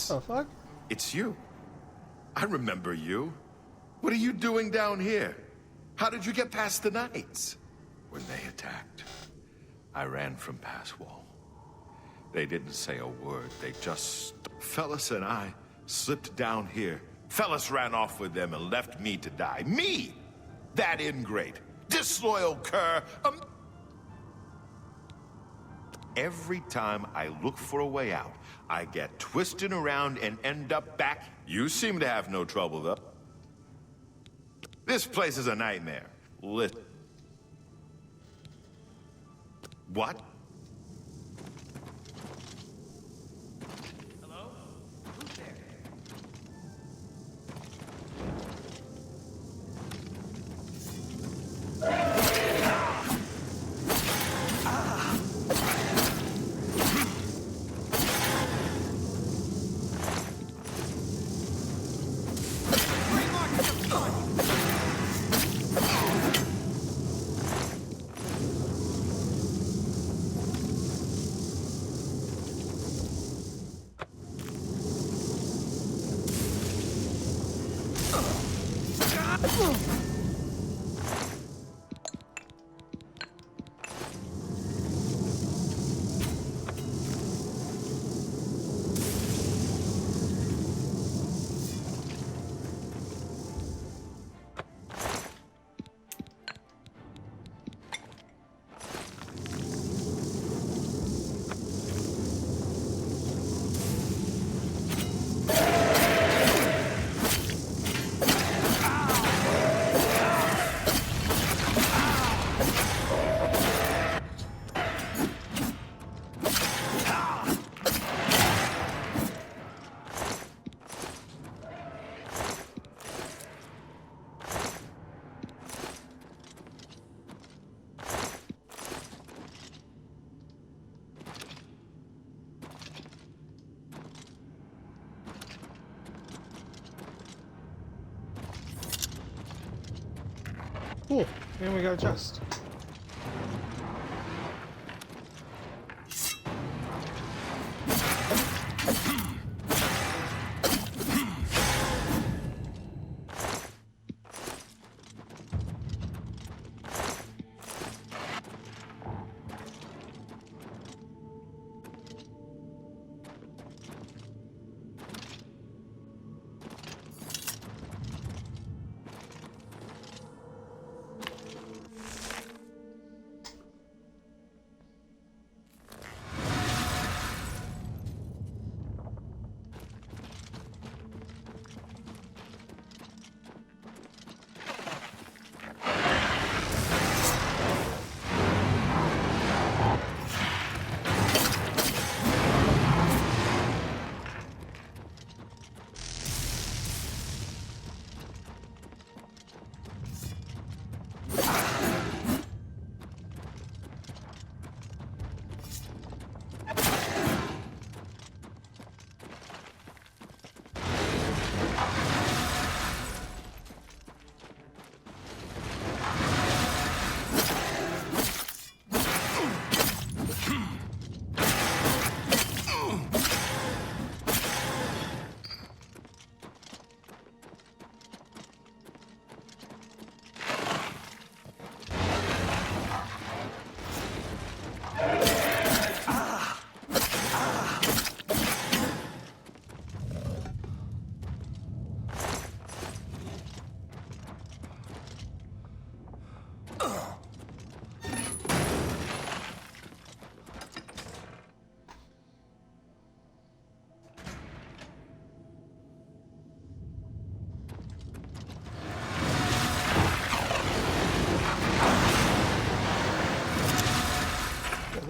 The fuck? It's you. I remember you. What are you doing down here? How did you get past the knights? When they attacked, I ran from Passwall. They didn't say a word, they just... Fellas and I slipped down here. Fellas ran off with them and left me to die. Me! That ingrate, disloyal cur. Every time I look for a way out, I get twisted around and end up back. You seem to have no trouble, though. This place is a nightmare. What? Hello? Who's there? Cool. And we got a chest.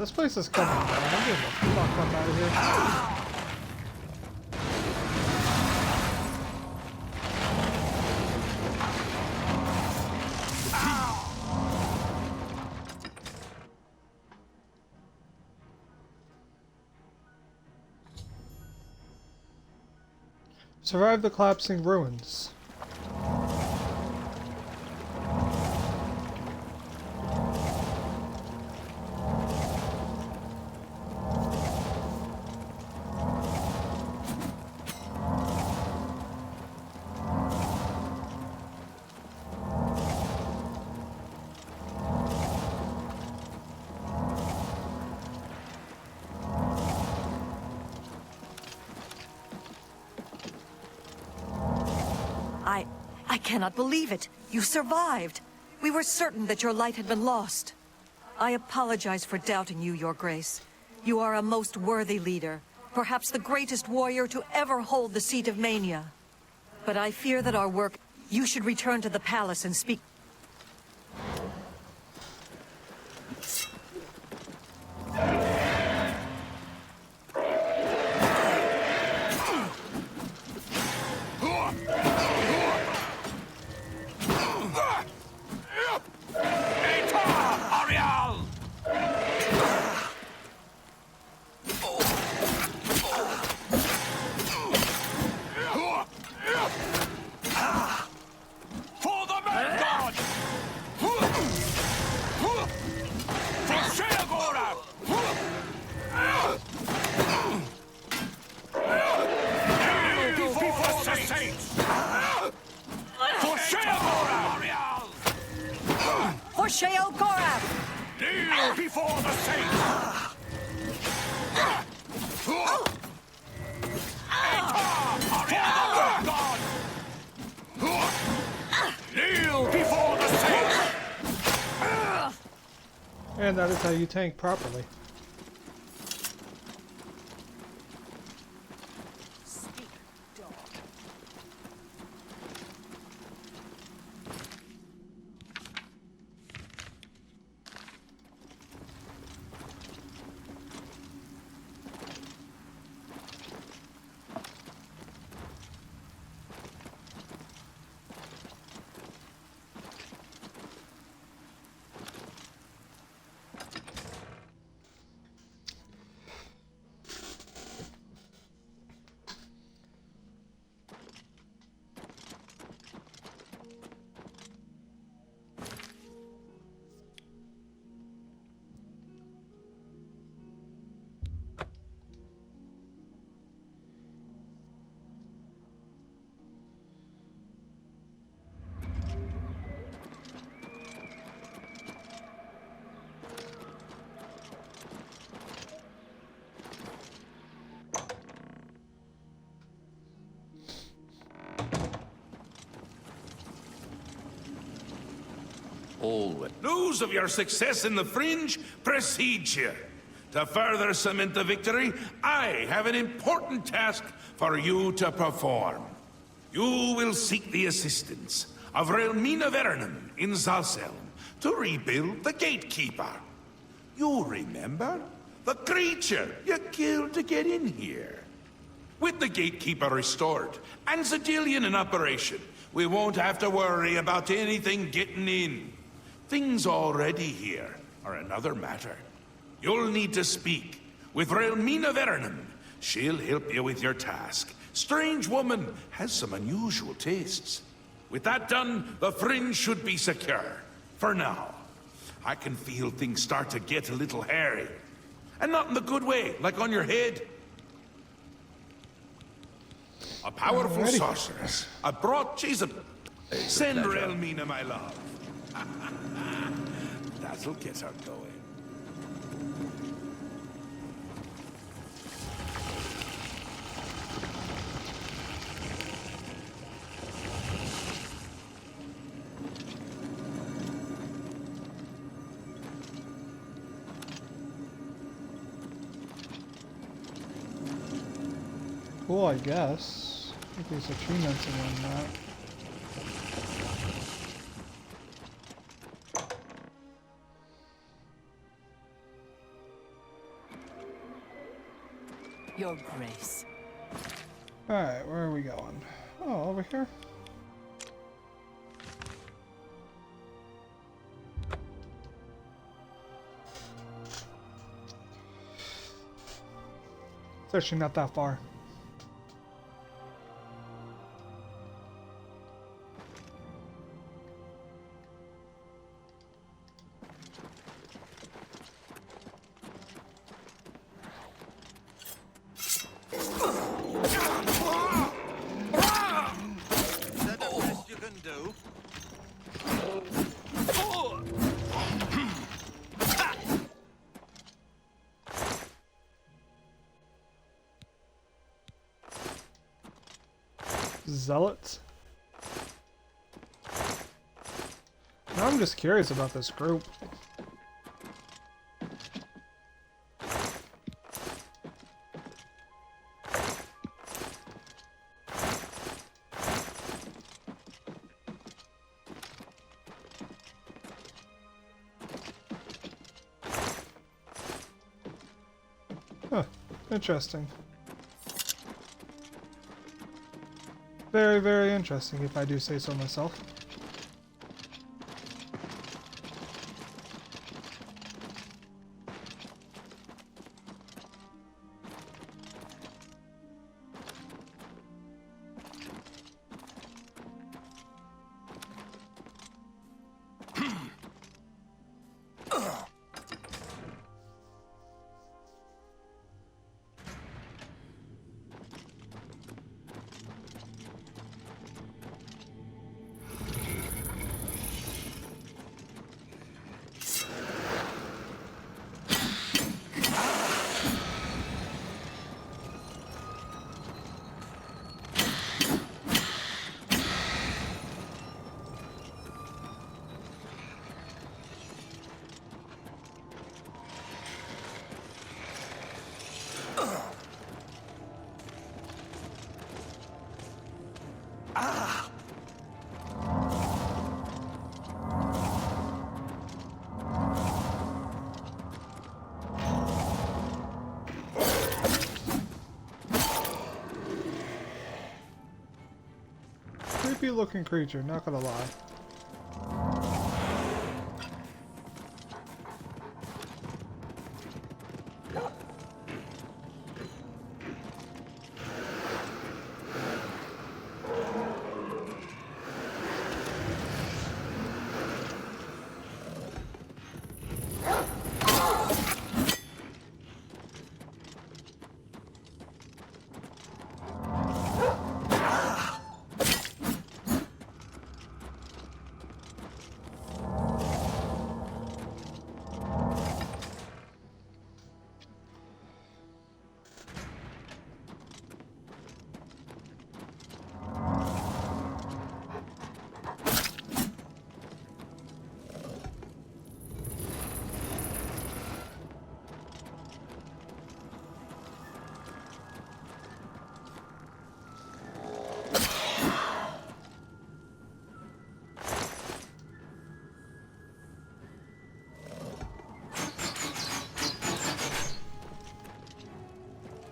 this place is coming down. I'm getting the fuck up out of here. Survive the collapsing ruins. I cannot believe it. You survived. We were certain that your light had been lost. I apologize for doubting you, Your Grace. You are a most worthy leader, perhaps the greatest warrior to ever hold the seat of Mania. But I fear that our work... You should return to the palace and speak... And that is how you tank properly. News of your success in the Fringe precedes you. To further cement the victory, I have an important task for you to perform. You will seek the assistance of Relmina Vernon in Zalselm to rebuild the Gatekeeper. You remember? The creature you killed to get in here. With the Gatekeeper restored and Zedillion in operation, we won't have to worry about anything getting in. Things already here are another matter. You'll need to speak with Relmina Vernon. She'll help you with your task. Strange woman has some unusual tastes. With that done, the Fringe should be secure. For now. I can feel things start to get a little hairy. And not in the good way, like on your head. A powerful sorceress. I brought cheese. Send Relmina, my love. That'll get her going. Cool, I guess. I think there's achievements in that. Your Grace. Alright, where are we going? Oh, over here? It's actually not that far. Zealots? Now I'm just curious about this group. Huh, interesting. Very, very interesting, if I do say so myself. Creepy looking creature, not gonna lie.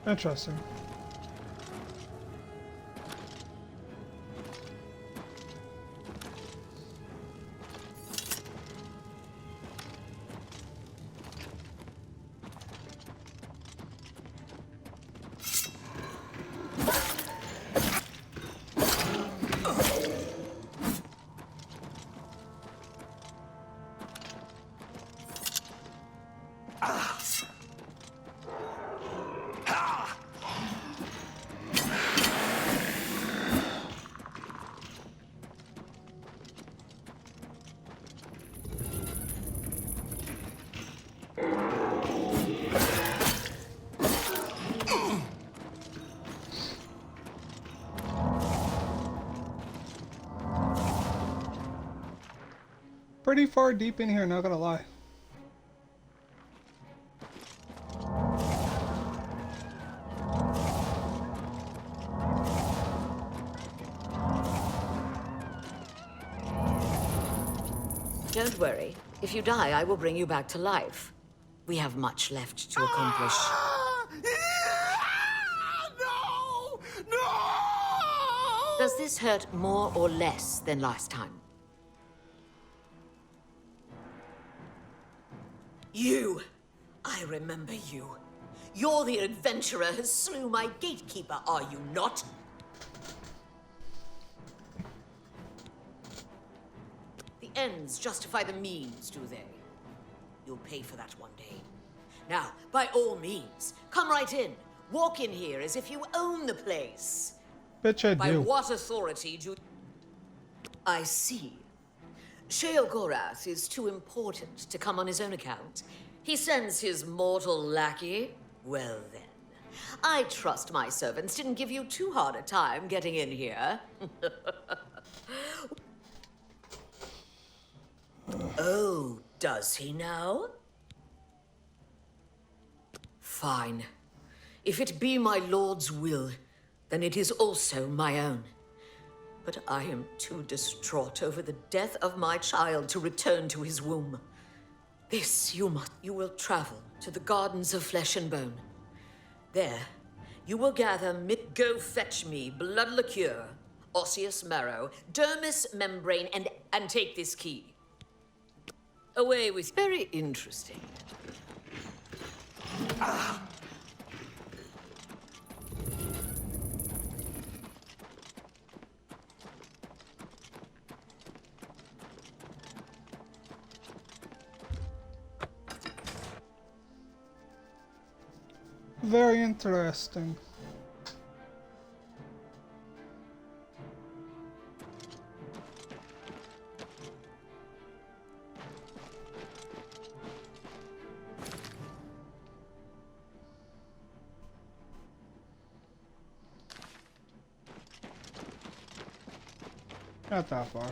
Interesting. Pretty far deep in here, not gonna lie. Don't worry. If you die, I will bring you back to life. We have much left to accomplish. this hurt more or less than last time? You! I remember you. You're the adventurer who slew my gatekeeper, are you not? The ends justify the means, do they? You'll pay for that one day. Now, by all means, come right in. Walk in here as if you own the place. Bitch, I do. By what authority do... I see. Sheogorath is too important to come on his own account. He sends his mortal lackey. Well then, I trust my servants didn't give you too hard a time getting in here. Oh, does he now? Fine. If it be my lord's will, then it is also my own. But I am too distraught over the death of my child to return to his womb. This you must. You will travel to the Gardens of Flesh and Bone. There, you will gather Go fetch me blood liqueur, osseous marrow, dermis membrane, and take this key. Away with... Very interesting. Ah! Very interesting. Not that far.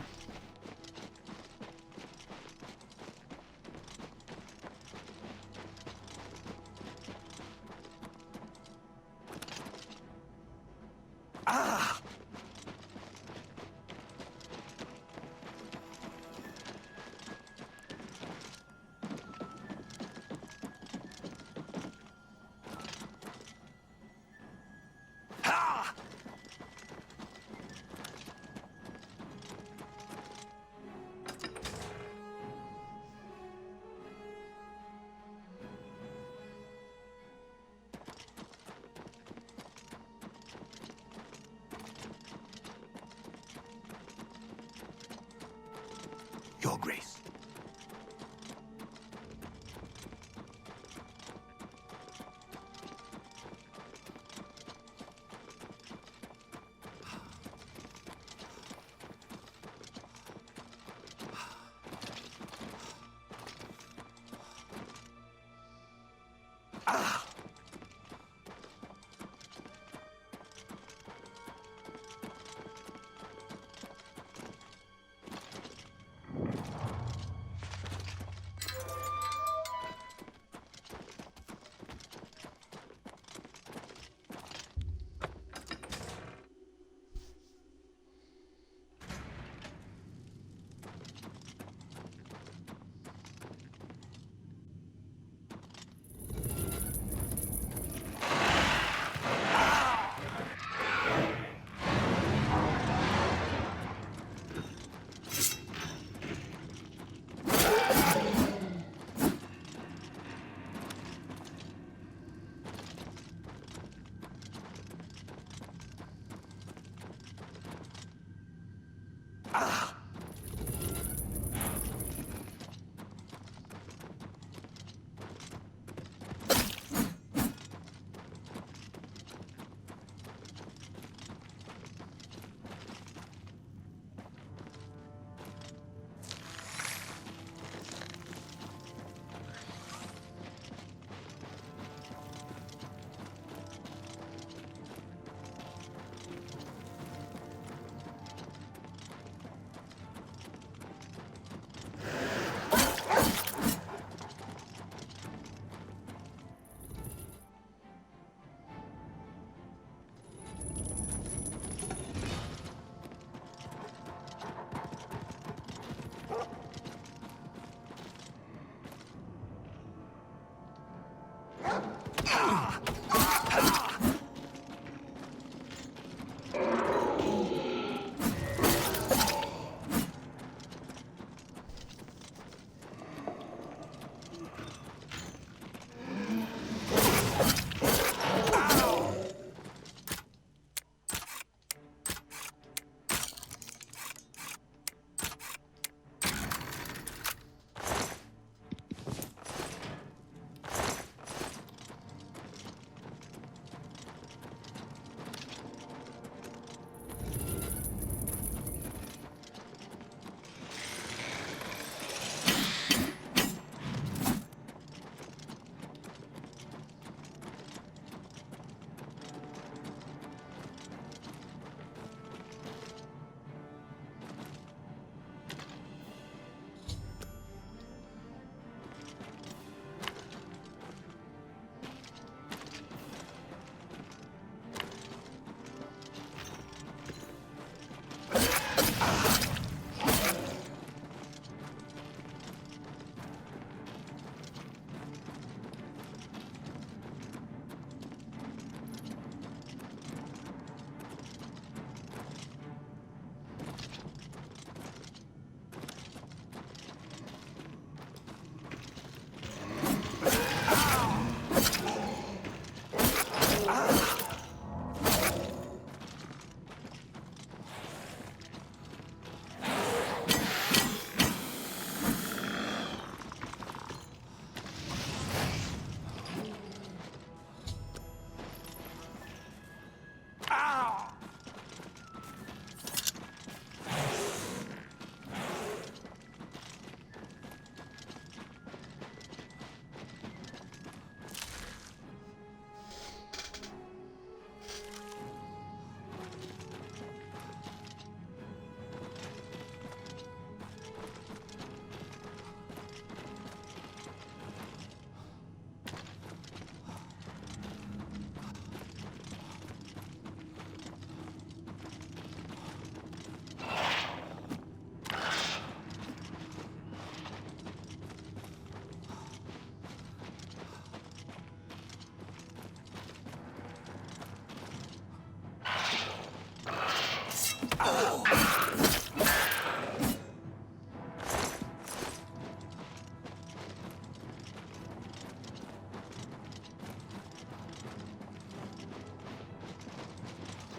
Your Grace.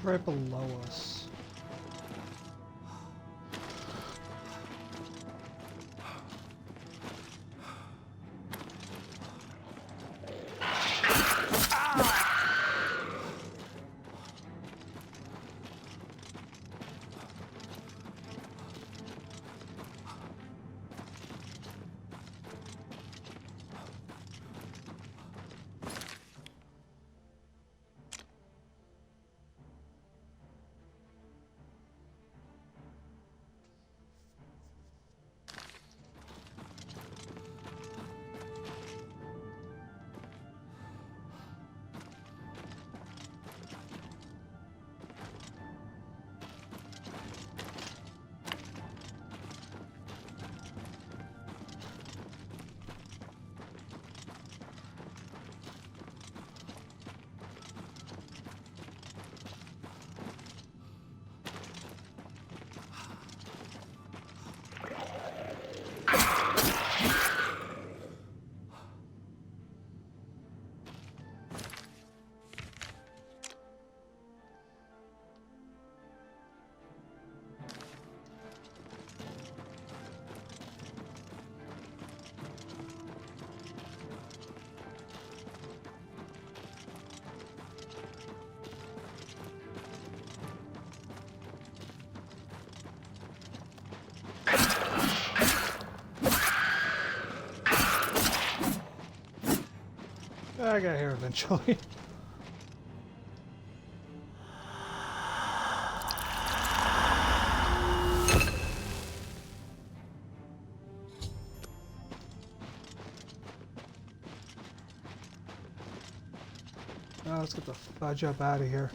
right below us. I got here eventually. Now let's get the fudge up out of here.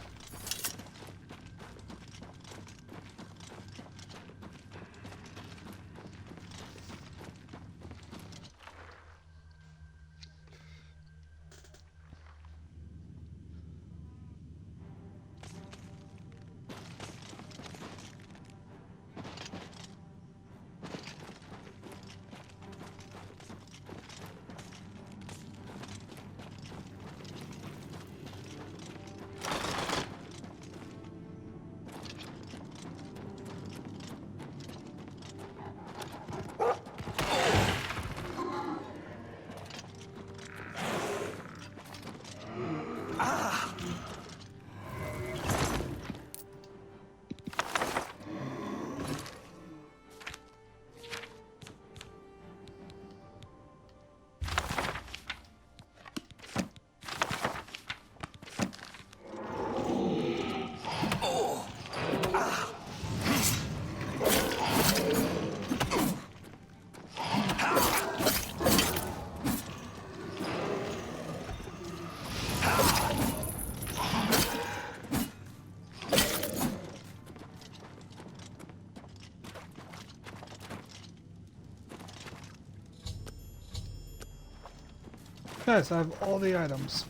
Yes, I have all the items.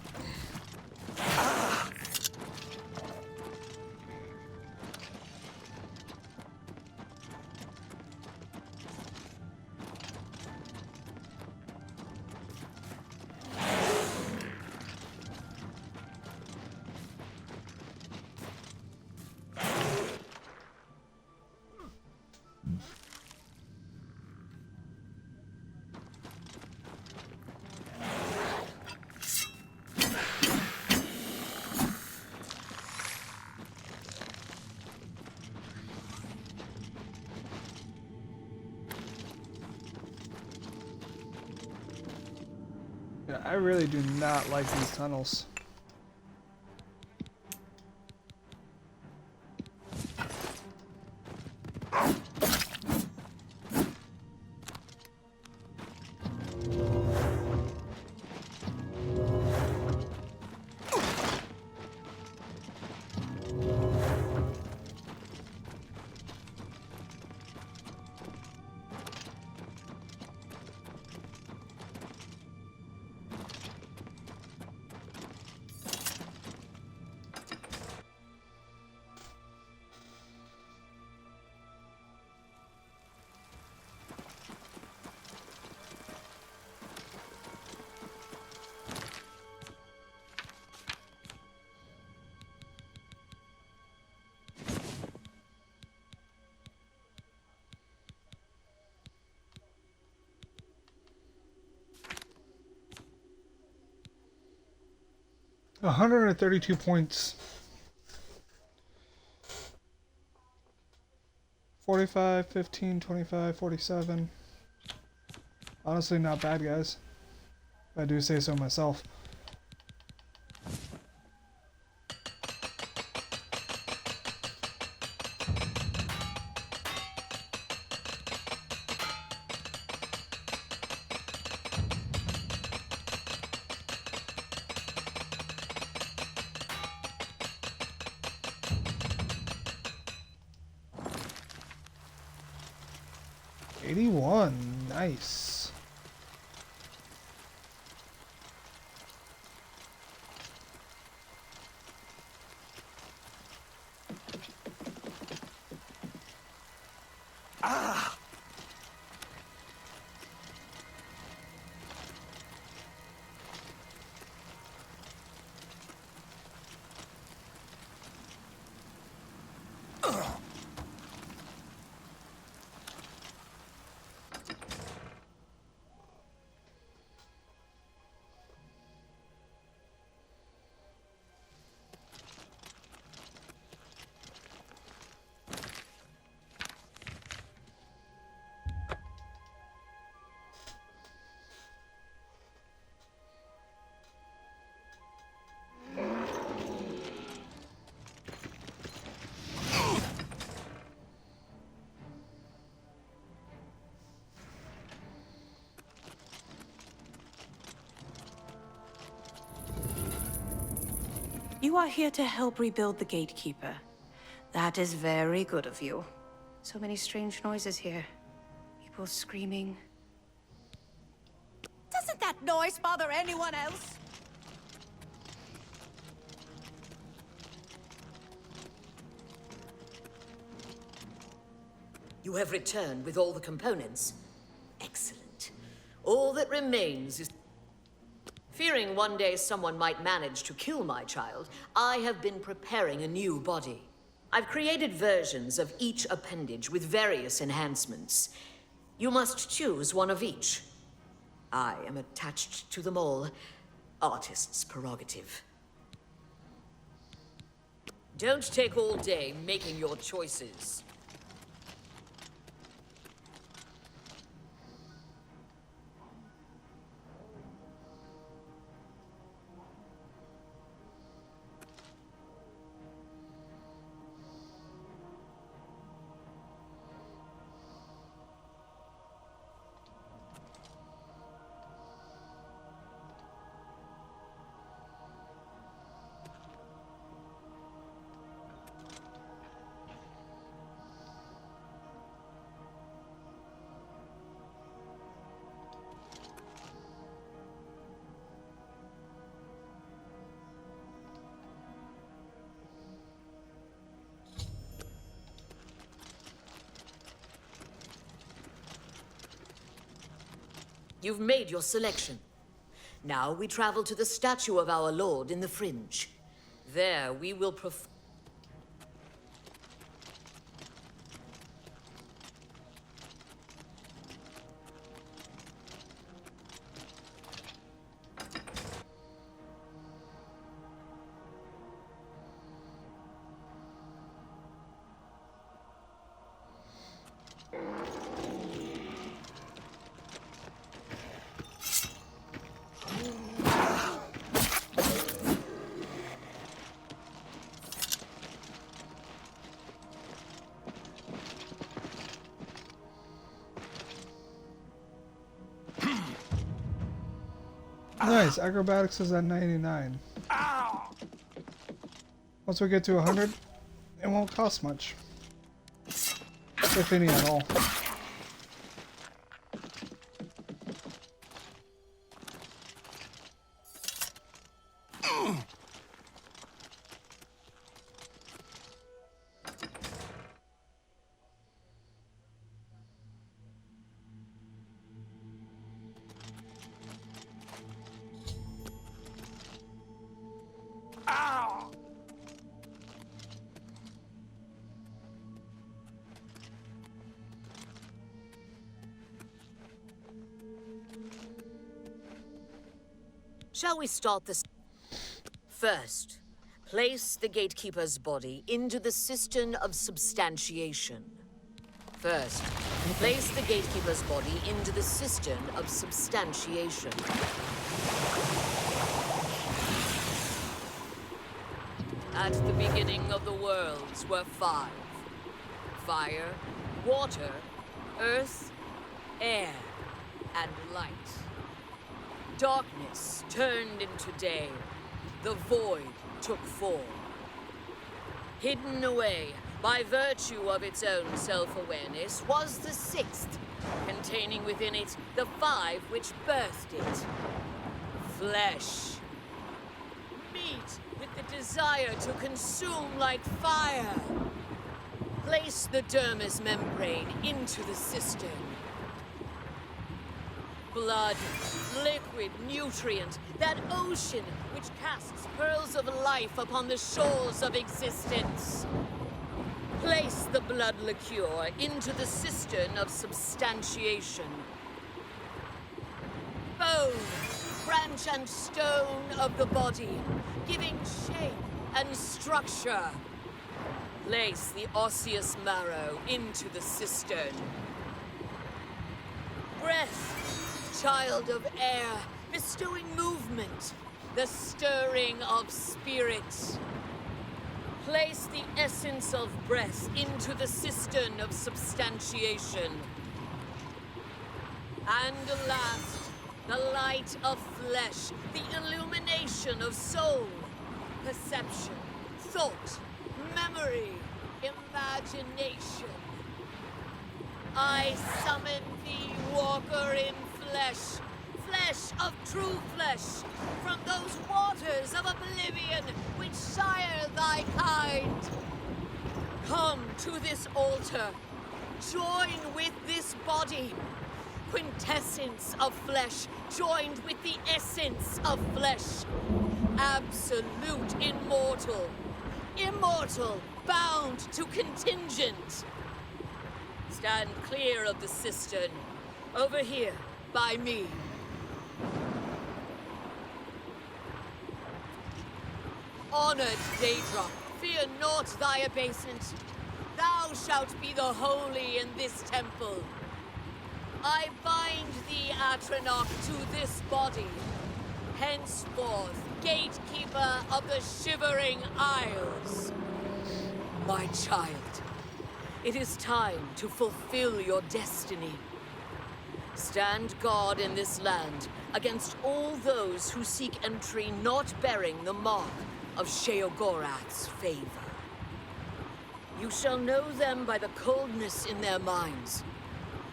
Yeah, I really do not like these tunnels. 132 points. 45, 15, 25, 47. Honestly, not bad, guys. If I do say so myself. Nice. Ah! You are here to help rebuild the Gatekeeper. That is very good of you. So many strange noises here. People screaming. Doesn't that noise bother anyone else? You have returned with all the components. Excellent. All that remains is... Fearing one day someone might manage to kill my child, I have been preparing a new body. I've created versions of each appendage with various enhancements. You must choose one of each. I am attached to them all. Artist's prerogative. Don't take all day making your choices. You've made your selection. Now we travel to the statue of our Lord in the Fringe. There we will perform... Nice, acrobatics is at 99. Once we get to 100, it won't cost much. If any at all. Shall we start this? First, place the gatekeeper's body into the cistern of substantiation. First, place the gatekeeper's body into the cistern of substantiation. At the beginning of the worlds were 5. Fire, water, earth, air, and light. Darkness turned into day. The void took form. Hidden away by virtue of its own self-awareness was the 6th, containing within it the 5 which birthed it. Flesh. Meat with the desire to consume like fire. Place the dermis membrane into the cistern. Blood, liquid, nutrient, that ocean which casts pearls of life upon the shores of existence. Place the blood liqueur into the cistern of substantiation. Bone, branch and stone of the body, giving shape and structure. Place the osseous marrow into the cistern. Breath, child of air, bestowing movement, the stirring of spirit. Place the essence of breath into the cistern of substantiation. And last, the light of flesh, the illumination of soul, perception, thought, memory, imagination. I summon thee, walker in flesh, flesh of true flesh, from those waters of oblivion which sire thy kind. Come to this altar, join with this body, quintessence of flesh joined with the essence of flesh, absolute immortal, immortal bound to contingent. Stand clear of the cistern, over here by me. Honored Daedra, fear not thy abasement. Thou shalt be the holy in this temple. I bind thee, Atronach, to this body. Henceforth, gatekeeper of the Shivering Isles. My child, it is time to fulfill your destiny. Stand guard in this land against all those who seek entry not bearing the mark of Sheogorath's favor. You shall know them by the coldness in their minds,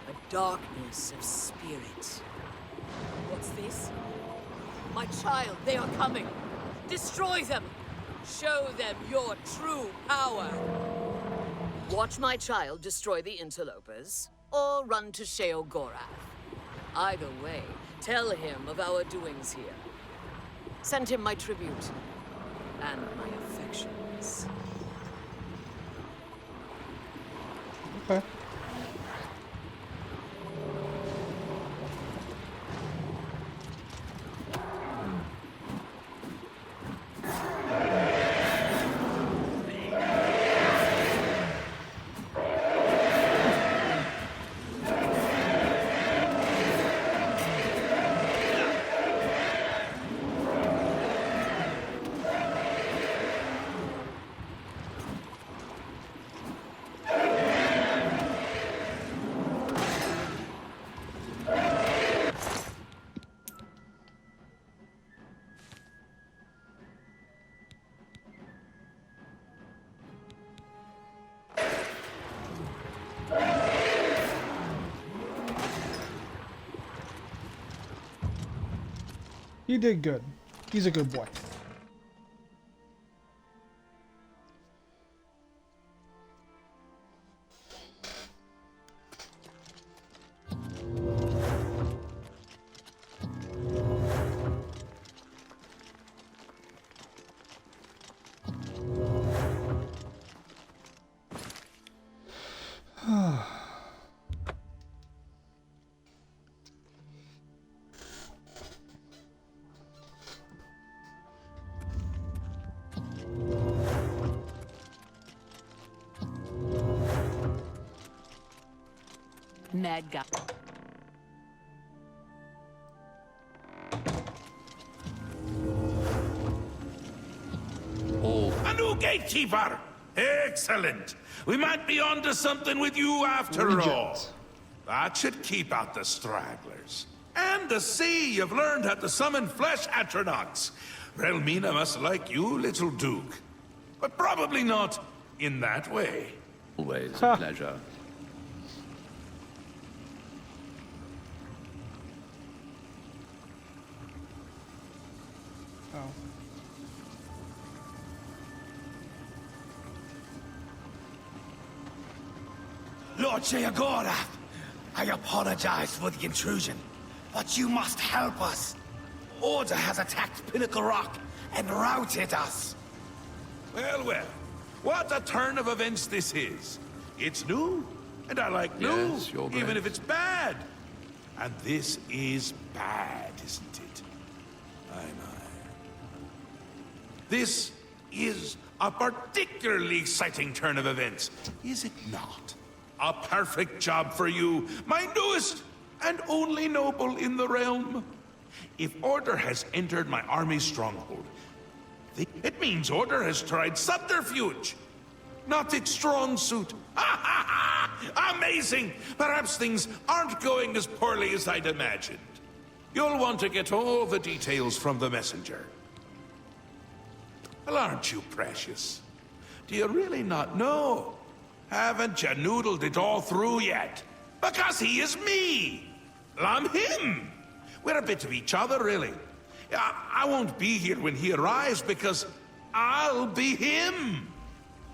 a darkness of spirit. What's this? My child, they are coming. Destroy them. Show them your true power. Watch my child destroy the interlopers, or run to Sheogorath. Either way, tell him of our doings here. Send him my tribute, and my affections. Okay. He did good. He's a good boy. Mad God. A new gatekeeper! Excellent! We might be onto something with you after all. That should keep out the stragglers. And to see you've learned how to summon flesh atronachs. Relmina must like you, little Duke. But probably not in that way. Always a pleasure. Oh. Lord Sheogorath, I apologize for the intrusion, but you must help us. Order has attacked Pinnacle Rock and routed us. Well, well. What a turn of events this is. It's new, and I like new, Yes, Your even Grace. if it's bad. And this is bad, isn't it? Aye. This is a particularly exciting turn of events, is it not? A perfect job for you, my newest and only noble in the realm. If Order has entered my army's stronghold, it means Order has tried subterfuge, not its strong suit. Amazing! Perhaps things aren't going as poorly as I'd imagined. You'll want to get all the details from the messenger. Well, aren't you precious? Do you really not know? Haven't you noodled it all through yet? Because he is me! Well, I'm him! We're a bit of each other, really. I won't be here when he arrives because I'll be him.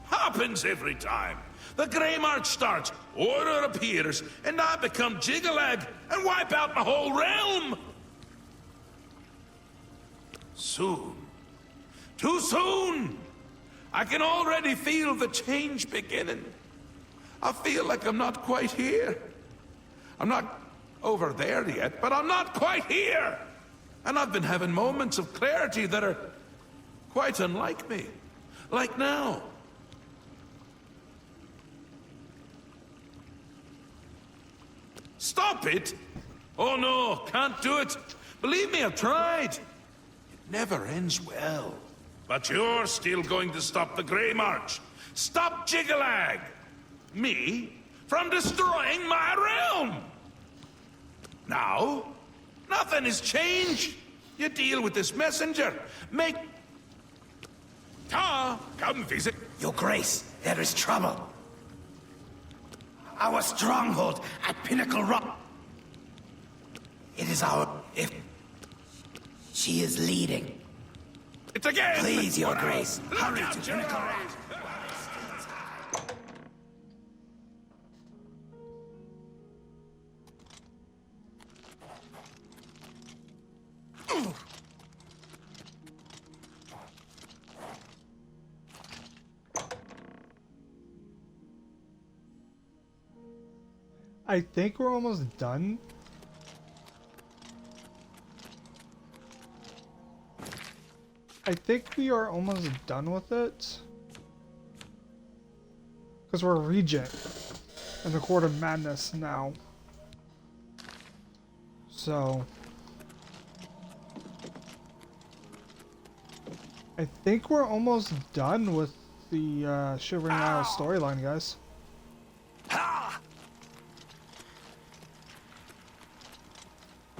Happens every time. The Grey March starts, Order appears, and I become Jiggalag and wipe out my whole realm. Soon. Too soon! I can already feel the change beginning. I feel like I'm not quite here. I'm not over there yet, but I'm not quite here! And I've been having moments of clarity that are quite unlike me. Like now. Stop it! Oh no, can't do it. Believe me, I've tried. It never ends well. But you're still going to stop the Grey March. Stop Jiggalag! Me? From destroying my realm! Now, nothing has changed. You deal with this messenger. Make... come visit. Your Grace, there is trouble. Our stronghold at Pinnacle Rock. It is our... If... She is leading. It's again! Please, Your Grace, hurry out, to Pinnacle Rock. I think we're almost done. I think we are almost done with it. Because we're Regent in the Court of Madness now. So... I think we're almost done with the Shivering Isles storyline, guys.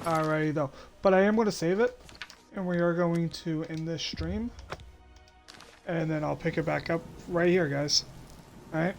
Alrighty though, but I am going to save it, and we are going to end this stream, and then I'll pick it back up right here, guys. Alright.